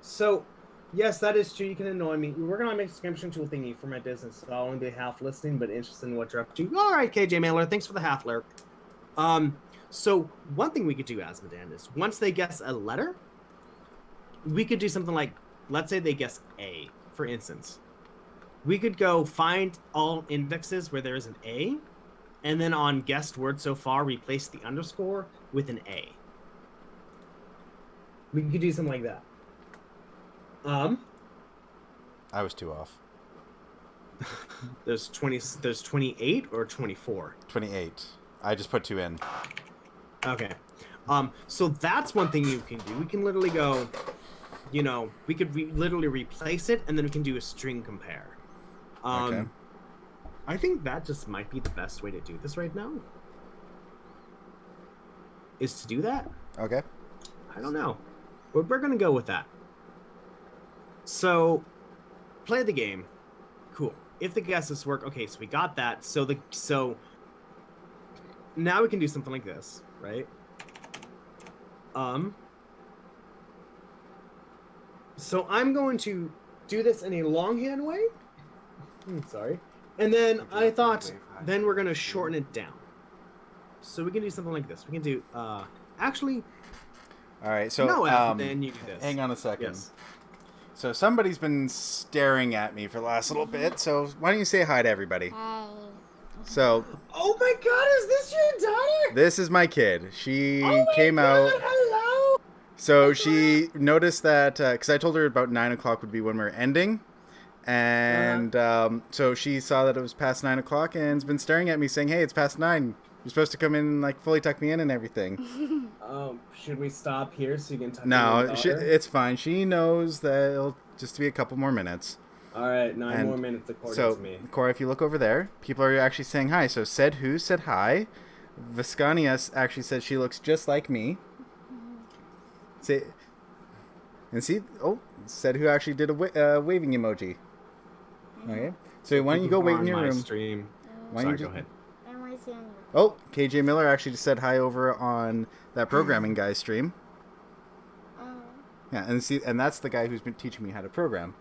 So, yes, that is true. You can annoy me. We're gonna make a subscription tool thingy for my business, so I'll only be half listening, but interested in what you're up to. All right, KJ Mailer, thanks for the half lurk. So one thing we could do, Asmodan, is once they guess a letter, we could do something like, let's say they guess A, for instance. We could go find all indexes where there is an A, and then on guessed word so far, replace the underscore with an A. We could do something like that. I was 2 off. There's 28 or 24? 28. I just put 2 in. Okay. So that's one thing you can do. We can literally go, we could literally replace it, and then we can do a string compare. Okay. I think that just might be the best way to do this right now. Is to do that? Okay. I don't know. But we're going to go with that. So, play the game. Cool. If the guesses work, okay, so we got that. So now we can do something like this, right? So I'm going to do this in a longhand way. Sorry. And then I thought, then we're gonna shorten it down. So we can do something like this. We can do, actually, All right, so no, then you do this. hang on a second. Yes. So somebody's been staring at me for the last little bit. So why don't you say hi to everybody? Hi. So Oh my God, is this your daughter? this is my kid. She Oh my came God, out. hello. So she noticed that because I told her about 9 o'clock would be when we were ending, and so she saw that it was past 9 o'clock and has been staring at me, saying, "Hey, it's past 9. You're supposed to come in and like fully tuck me in and everything." Should we stop here so you can tuck No, your daughter? it's fine. She knows that it'll just be a couple more minutes. All right, 9 And more minutes according So, to me. Cora, if you look over there, people are actually saying hi. So, said who said hi. Viscania actually said she looks just like me. Say, and see, said who actually did a waving emoji. Okay, so why don't you go wait in your room? Stream. Why Sorry, don't you go ahead. Am I seeing you? Oh, KJ Miller actually just said hi over on that programming guy stream. Oh. Yeah, and that's the guy who's been teaching me how to program.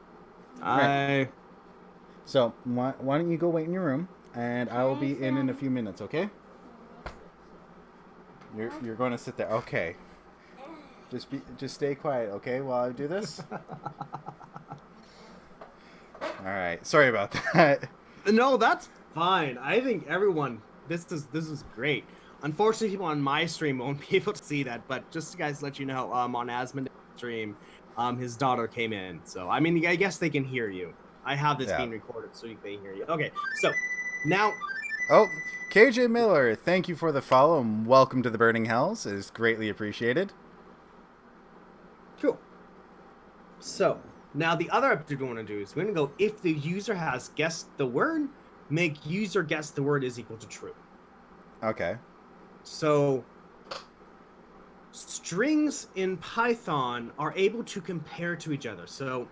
Right. So why don't you go wait in your room, and I will be in a few minutes. Okay? You're going to sit there. Okay. Just stay quiet, okay, while I do this. All right. Sorry about that. No, that's fine. I think everyone. This is great. Unfortunately, people on my stream won't be able to see that, but just to guys let you know, on Asmonde's stream, his daughter came in. So I mean, I guess they can hear you. I have this being recorded, so they can hear you. Okay, so now. Oh, KJ Miller, thank you for the follow and welcome to the Burning Hells. It is greatly appreciated. Cool. So now the other update we want to do is we're going to go, if the user has guessed the word, make user guess the word is equal to true. Okay. So strings in Python are able to compare to each other. So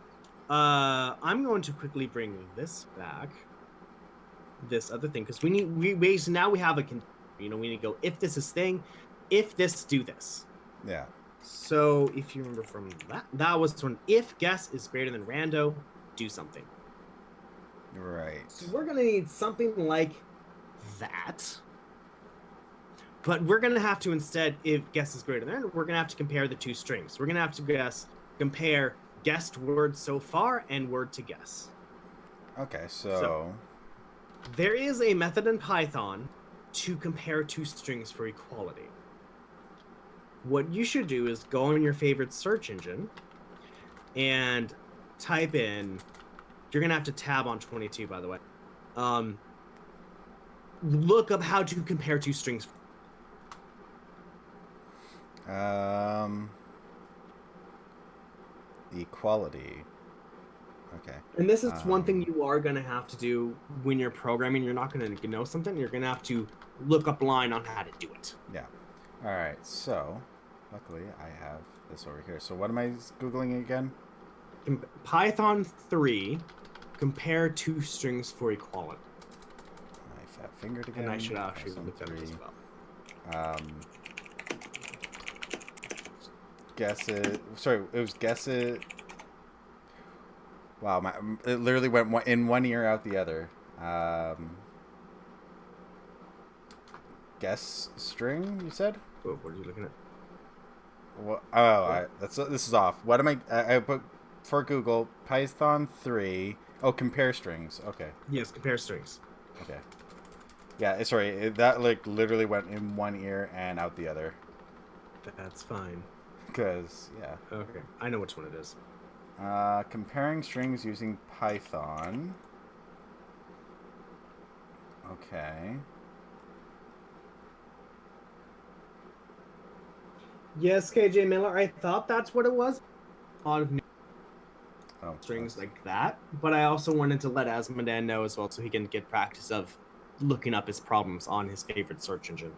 I'm going to quickly bring this back, this other thing, because now we have we need to go, if this is thing, if this, do this. Yeah. So if you remember from that was when if guess is greater than rando, do something. Right. So we're gonna need something like that. But we're gonna have to instead, if guess is greater than, we're gonna have to compare the two strings. We're gonna have to compare guessed word so far and word to guess. Okay, so there is a method in Python to compare two strings for equality. What you should do is go on your favorite search engine and type in, you're going to have to tab on 22, by the way. Look up how to compare two strings. Equality. Okay. And this is one thing you are going to have to do when you're programming. You're not going to know something. You're going to have to look up line on how to do it. Yeah. All right. So, luckily, I have this over here. So, what am I Googling again? Python 3, compare two strings for equality. My fat fingered again. And I should actually look that up as well. Guess it. Sorry, it was guess it. Wow, it literally went in one ear, out the other. Guess string, you said? What are you looking at? Well, this is off. What am I put for Google Python 3? Oh, compare strings. Okay. Yes, compare strings. Okay. Yeah, sorry. That like literally went in one ear and out the other. That's fine. Because yeah. Okay, I know which one it is. Comparing strings using Python. Okay. Yes, KJ Miller, I thought that's what it was. A lot of new strings that's... like that, but I also wanted to let Asmondan know as well so he can get practice of looking up his problems on his favorite search engine.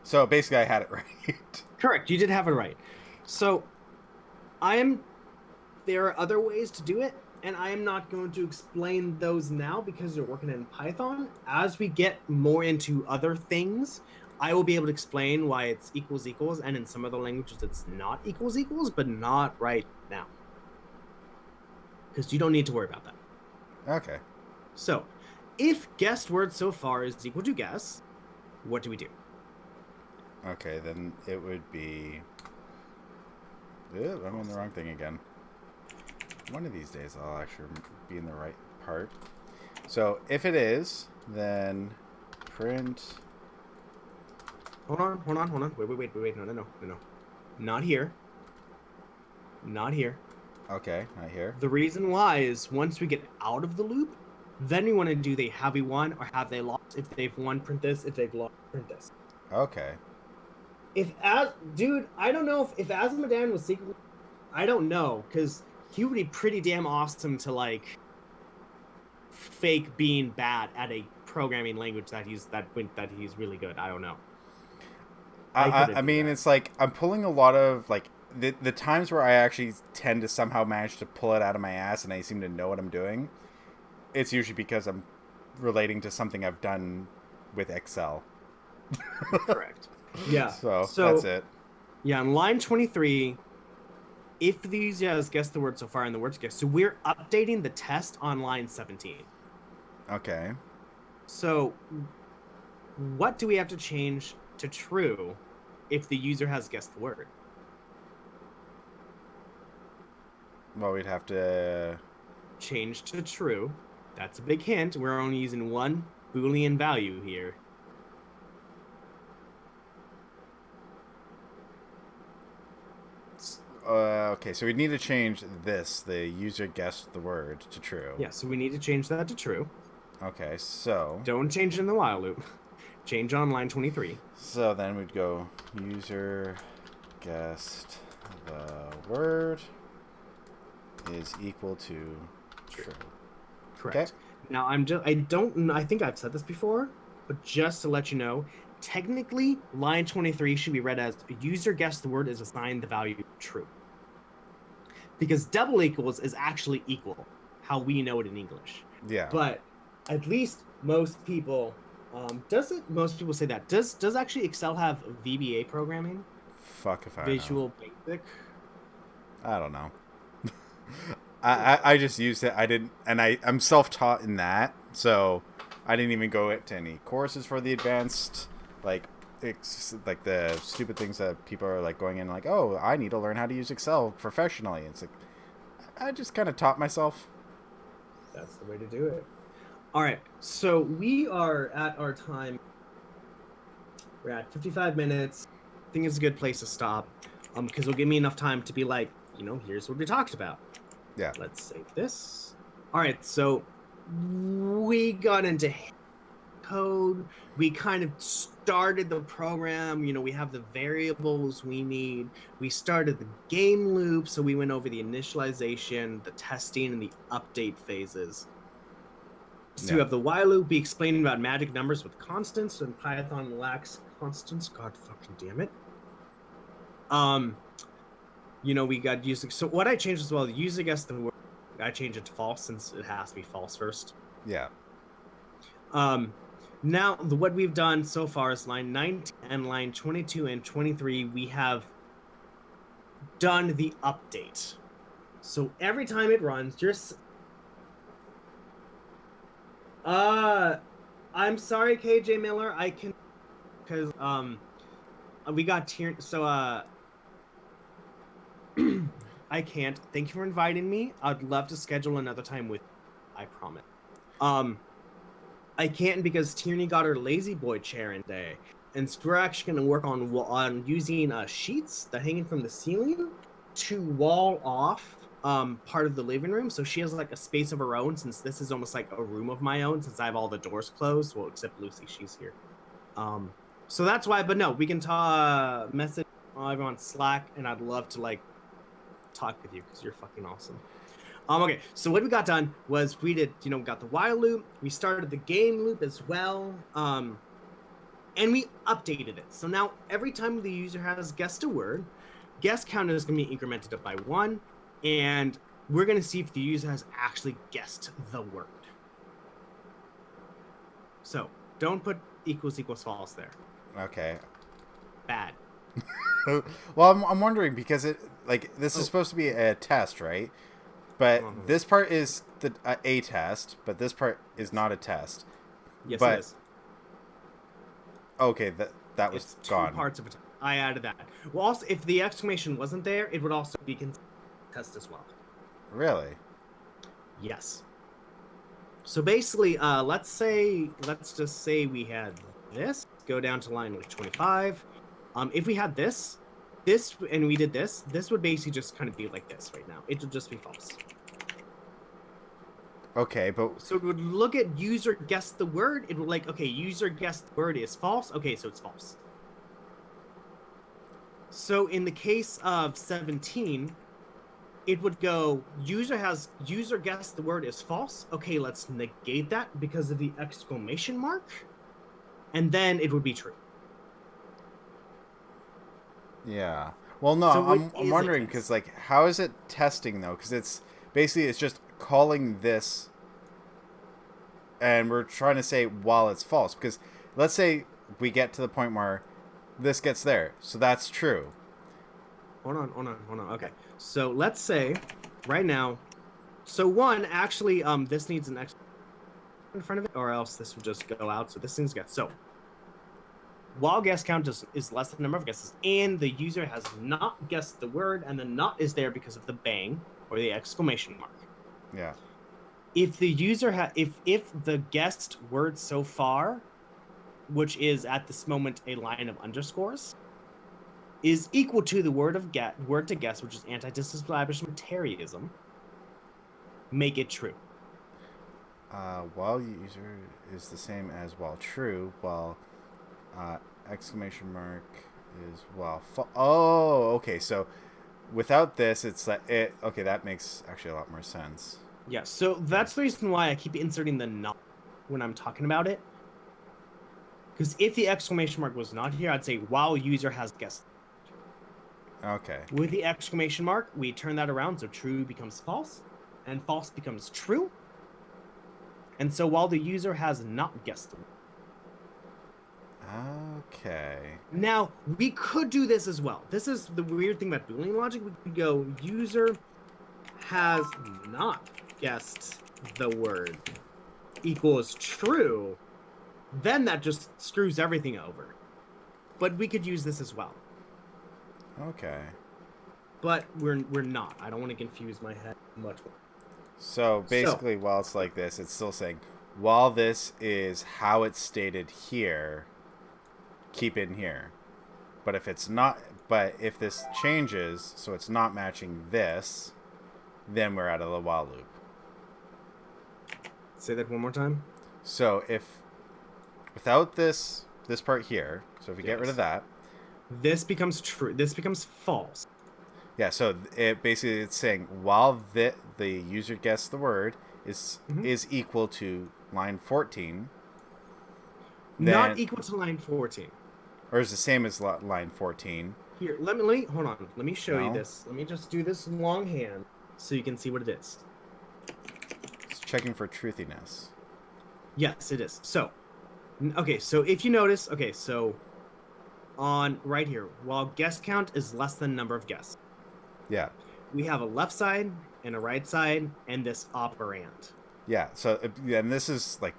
So basically I had it right. Correct, you did have it right. So there are other ways to do it, and I am not going to explain those now because you're working in Python. As we get more into other things, I will be able to explain why it's equals, and in some other languages it's not equals, but not right now. Because you don't need to worry about that. Okay. So, if guessed word so far is equal to guess, what do we do? Okay, then it would be... Ew, I'm on the wrong thing again. One of these days I'll actually be in the right part. So, if it is, then print... Hold on. Wait. No. Not here. Not here. Okay, not here. The reason why is once we get out of the loop, then we want to do have we won or have they lost? If they've won, print this. If they've lost, print this. Okay. I don't know if Azmodan was secretly, I don't know, because he would be pretty damn awesome to like fake being bad at a programming language that he's really good. I don't know. I mean, it's like I'm pulling a lot of like the times where I actually tend to somehow manage to pull it out of my ass and I seem to know what I'm doing. It's usually because I'm relating to something I've done with Excel. Correct. Yeah. So that's it. Yeah, on line 23, if the user has guessed the word so far and the word's guessed, so we're updating the test on line 17. Okay. So what do we have to change to true if the user has guessed the word? Well, we'd have to change to true. That's a big hint. We're only using one Boolean value here. Okay, so we need to change this. The user guessed the word to true. Yeah, so we need to change that to true. Okay, so... Don't change it in the while loop. Change on line 23. So then we'd go user guessed the word is equal to true. Correct. Okay. Now I think I've said this before, but just to let you know, technically line 23 should be read as user guessed the word is assigned the value true. Because double equals is actually equal, how we know it in English. Yeah. But at least most people most people say that. Does actually Excel have VBA programming? Fuck if I Visual Basic? I don't know. I just used it. I didn't, and I'm self-taught in that, so I didn't even go to any courses for the advanced, like like the stupid things that people are like going in like, oh, I need to learn how to use Excel professionally. It's like I just kind of taught myself. That's the way to do it. All right, so we are at our time. We're at 55 minutes. I think it's a good place to stop, because it'll give me enough time to be like, here's what we talked about. Yeah. Let's save this. All right, so we got into code. We kind of started the program. We have the variables we need. We started the game loop, so we went over the initialization, the testing, and the update phases. So you have the while loop. We explaining about magic numbers with constants, and Python lacks constants. God fucking damn it. We got using. So what I changed as well, the user guessed the word. I changed it to false since it has to be false first. Yeah. Now what we've done so far is line 19 and line 22 and 23. We have done the update. So every time it runs, just. I'm sorry, KJ Miller. I can, because we got tier. So I can't. Thank you for inviting me. I'd love to schedule another time with you, I promise. I can't because Tierney got her lazy boy chair in day, and so we're actually going to work on using sheets that hanging from the ceiling to wall off part of the living room, so she has like a space of her own, since this is almost like a room of my own, since I have all the doors closed. Well, except Lucy, she's here. So that's why. But no, we can message everyone on Slack, and I'd love to like talk with you because you're fucking awesome. Okay, so what we got done was we did, we got the while loop, we started the game loop as well, and we updated it. So now every time the user has guessed a word, guess count is going to be incremented up by 1, and we're going to see if the user has actually guessed the word. So don't put equals false there. Okay. Bad. Well, I'm wondering because this is supposed to be a test, right? But Uh-huh. this part is a test, but this part is not a test. Yes, But it is. okay, that was It's two gone. parts of a test. I added that. Well, also, if the exclamation wasn't there, it would also be considered a test as well. Really? Yes. So basically, let's just say we had this. Go down to line like 25. If we had this, and we did this would basically just kind of be like this right now. It would just be false. Okay, but So it would look at user guessed the word. It would like, okay, user guessed the word is false. Okay, so it's false. So in the case of 17, it would go, user guessed the word is false. Okay, let's negate that because of the exclamation mark. And then it would be true. yeah. Well, no, So it I'm is a wondering test. because like, how is it testing though? Because it's basically it's just calling this, and we're trying to say while it's false. Because let's say we get to the point where this gets there, so that's true. Hold on. Okay. So let's say right now, so one, actually, this needs an X in front of it, or else this would just go out. So this thing's got, so while guess count is less than the number of guesses, and the user has not guessed the word, and the not is there because of the bang or the exclamation mark. Yeah. If the user if the guessed word so far, which is at this moment a line of underscores, is equal to the word to guess, which is anti-disestablishmentarianism, make it true. While user is the same as while true, while exclamation mark is while oh, okay. So without this, it's like it. Okay, that makes actually a lot more sense. Yeah, so that's the reason why I keep inserting the not when I'm talking about it. Because if the exclamation mark was not here, I'd say while user has guessed. Okay. With the exclamation mark, we turn that around, so true becomes false, and false becomes true. And so while the user has not guessed. Okay. Now, we could do this as well. This is the weird thing about Boolean logic. We could go, user has not guessed the word equals true. Then that just screws everything over. But we could use this as well. Okay. But we're not. I don't want to confuse my head much more. So basically, while it's like this, it's still saying, while this is how it's stated here, keep it in here. But if it's not, but if this changes, so it's not matching this, then we're out of the while loop. Say that one more time. So if without this part here, so if we get rid of that, this becomes true. This becomes false. Yeah, so it basically it's saying while the user guessed the word is equal to line 14. Not equal to line 14. Or is the same as line 14. Here, let me hold on. Let me show you this. Let me just do this longhand so you can see what it is. It's checking for truthiness. Yes, it is. So, okay, so if you notice, okay, so on right here, while guess count is less than number of guesses. Yeah. We have a left side and a right side and this operand. Yeah, so and this is like,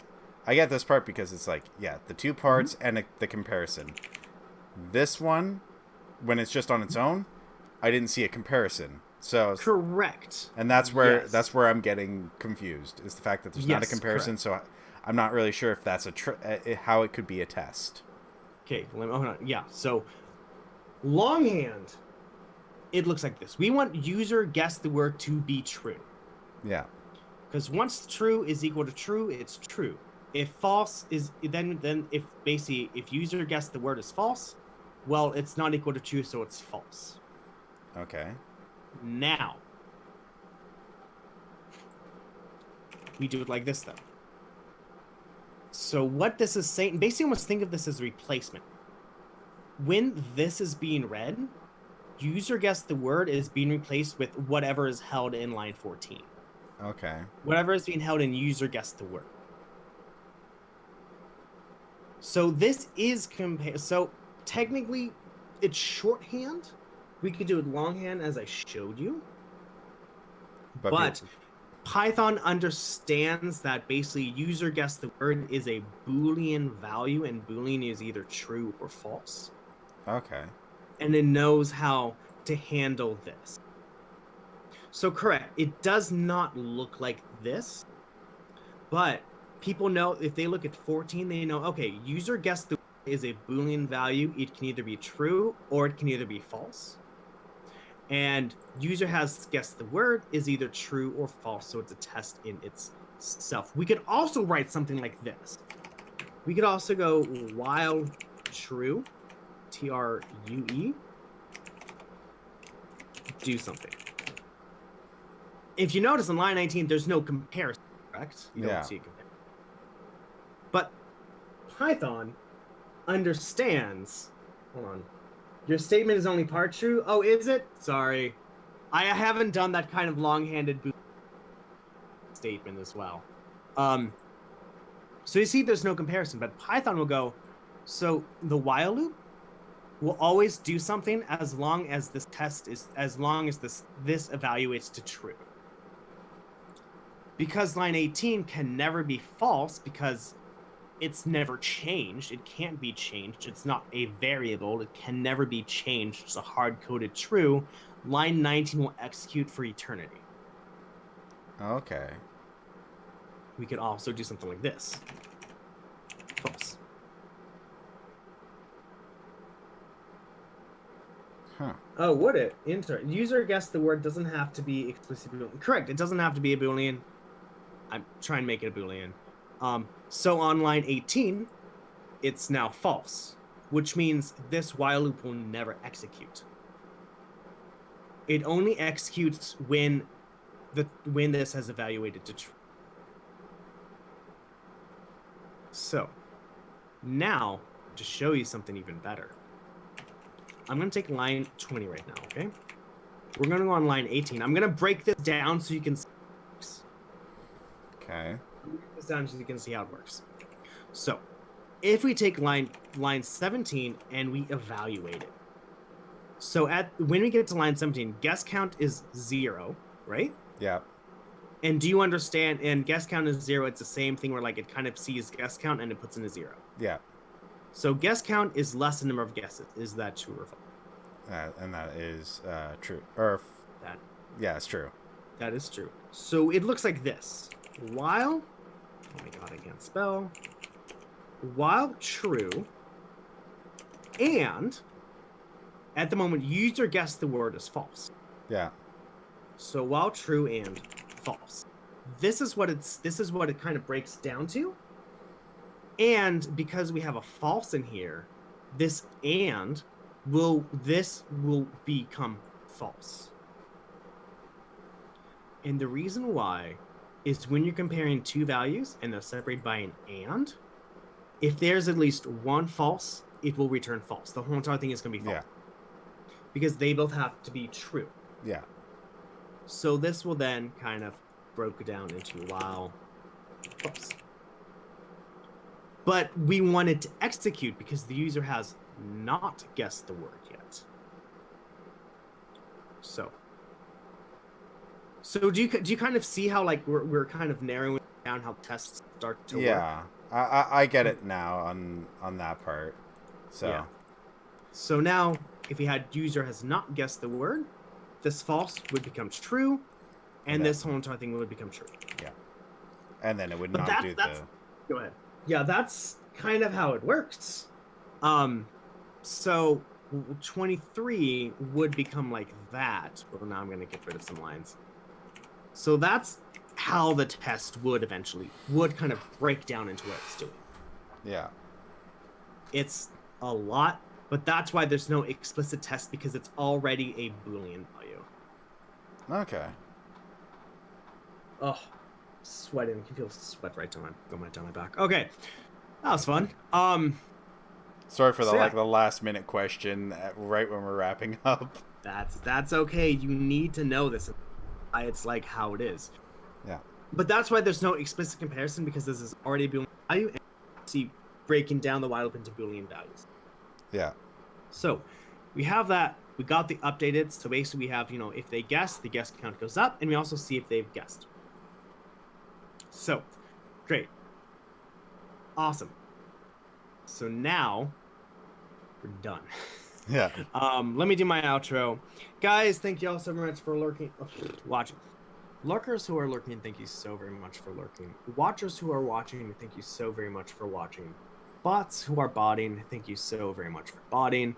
I get this part because it's like, yeah, the two parts and the comparison. This one, when it's just on its own, I didn't see a comparison. So correct. And that's where I'm getting confused, is the fact that there's not a comparison. Correct. So I'm not really sure if that's how it could be a test. Okay, hold on. Yeah, so longhand, it looks like this. We want user guess the word to be true. Yeah. Because once true is equal to true, it's true. If false is then if basically if user guessed the word is false, well, it's not equal to true, so it's false. Okay. Now we do it like this though. So what this is saying, basically almost think of this as replacement. When this is being read, user guessed the word is being replaced with whatever is held in line 14. Okay. Whatever is being held in user guessed the word. So this is so technically it's shorthand. We could do it longhand as I showed you. But Python understands that basically user guess the word is a Boolean value, and Boolean is either true or false. Okay. And it knows how to handle this. So correct, it does not look like this, but people know if they look at 14, they know, okay, user guess the word is a Boolean value. It can either be true or it can either be false. And user has guessed the word is either true or false, so it's a test in itself. We could also write something like this. We could also go while true, TRUE, do something. If you notice on line 19, there's no comparison, correct? You don't see a comparison. But Python understands, hold on. Your statement is only part true? Oh, is it? Sorry. I haven't done that kind of long-handed statement as well. So you see there's no comparison, but Python will go, so the while loop will always do something as long as this evaluates to true. Because line 18 can never be false because it's never changed. It can't be changed. It's not a variable. It can never be changed. It's a hard-coded true. Line 19 will execute for eternity. Okay. We could also do something like this. False. Huh. Oh, would it? User guessed the word doesn't have to be explicitly Boolean. Correct. It doesn't have to be a Boolean. I'm trying to make it a Boolean. So on line 18, it's now false, which means this while loop will never execute. It only executes when this has evaluated to true. So now to show you something even better, I'm going to take line 20 right now, okay? We're going to go on line 18. I'm going to break this down so you can see how it works. Okay. Break this down so you can see how it works. So if we take line 17 and we evaluate it. So when we get to line 17, guess count is 0, right? Yeah. And do you understand? And guess count is 0. It's the same thing where like it kind of sees guess count and it puts in a 0. Yeah. So guess count is less the number of guesses. Is that true or false? And that is true. Or that. Yeah, it's true. That is true. So it looks like this. While, oh my god, I can't spell. While true, and at the moment user guessed the word is false. Yeah. So while true and false. This is what it kind of breaks down to. And because we have a false in here, this will become false. And the reason why is when you're comparing two values and they're separated by an and, if there's at least one false, it will return false. The whole entire thing is going to be false. Yeah. Because they both have to be true. Yeah. So this will then kind of broke down into while false. But we want it to execute because the user has not guessed the word yet. So do you kind of see how like we're kind of narrowing down how tests start to work? Yeah, I get it now on that part. So yeah. So now if we had user has not guessed the word, this false would become true, and this whole entire thing would become true. Yeah. And then it would but not do the... Go ahead. Yeah, that's kind of how it works. So 23 would become like that. Well, now I'm going to get rid of some lines. So that's how the test would kind of break down into what it's doing. Yeah. It's a lot, but that's why there's no explicit test because it's already a Boolean value. Okay. Oh, sweating. I can feel sweat right down my back. Okay. That was fun. Sorry for the last minute question right when we're wrapping up. That's okay. You need to know this. It's like how it is. Yeah. But that's why there's no explicit comparison because this is already a Boolean value and see breaking down the while loop into Boolean values. Yeah. So we have that we got the updated. So basically we have, if they guess, the guess count goes up, and we also see if they've guessed. So, great. Awesome. So now we're done. Yeah. Let me do my outro. Guys, thank you all so much for watching. Lurkers who are lurking, thank you so very much for lurking. Watchers who are watching, thank you so very much for watching. Bots who are botting, thank you so very much for botting.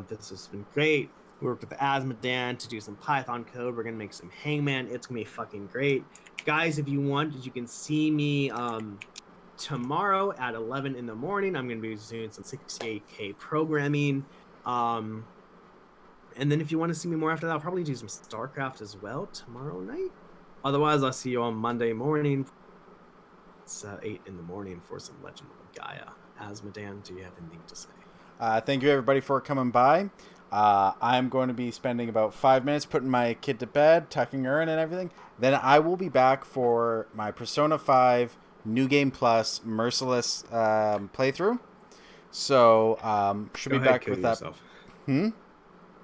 This has been great. We worked with Asmodan to do some Python code. We're going to make some Hangman. It's going to be fucking great. Guys, if you want, you can see me tomorrow at 11 in the morning. I'm going to be doing some 68K programming. And then if you want to see me more after that, I'll probably do some StarCraft as well tomorrow night. Otherwise, I'll see you on Monday morning. It's 8 in the morning for some Legend of Gaia. Asmodan, do you have anything to say? Thank you, everybody, for coming by. I'm going to be spending about 5 minutes putting my kid to bed, tucking her in and everything. Then I will be back for my Persona 5 New Game Plus Merciless playthrough. So, should be back with that.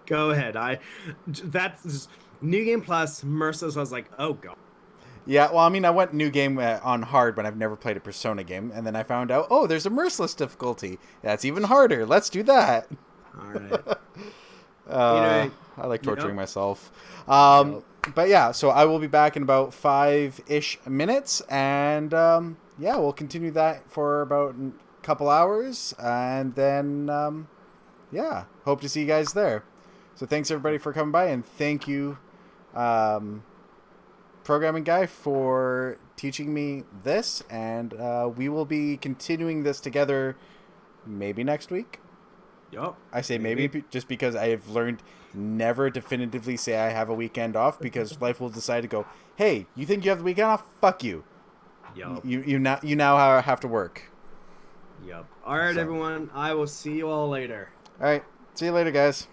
Go ahead. That's New Game Plus Merciless. I was like, oh god. Yeah, well, I mean, I went New Game on hard, but I've never played a Persona game, and then I found out, oh, there's a Merciless difficulty. That's even harder. Let's do that. All right. I like torturing myself. But yeah, so I will be back in about 5-ish minutes, and yeah, we'll continue that for about a couple hours, and then yeah, hope to see you guys there. So thanks everybody for coming by, and thank you, Programming Guy, for teaching me this, and we will be continuing this together maybe next week. Yup. I say maybe just because I have learned never definitively say I have a weekend off, because life will decide to go, hey, you think you have the weekend off? Fuck you. Yup. You now have to work. Yup. All right, everyone. I will see you all later. All right. See you later, guys.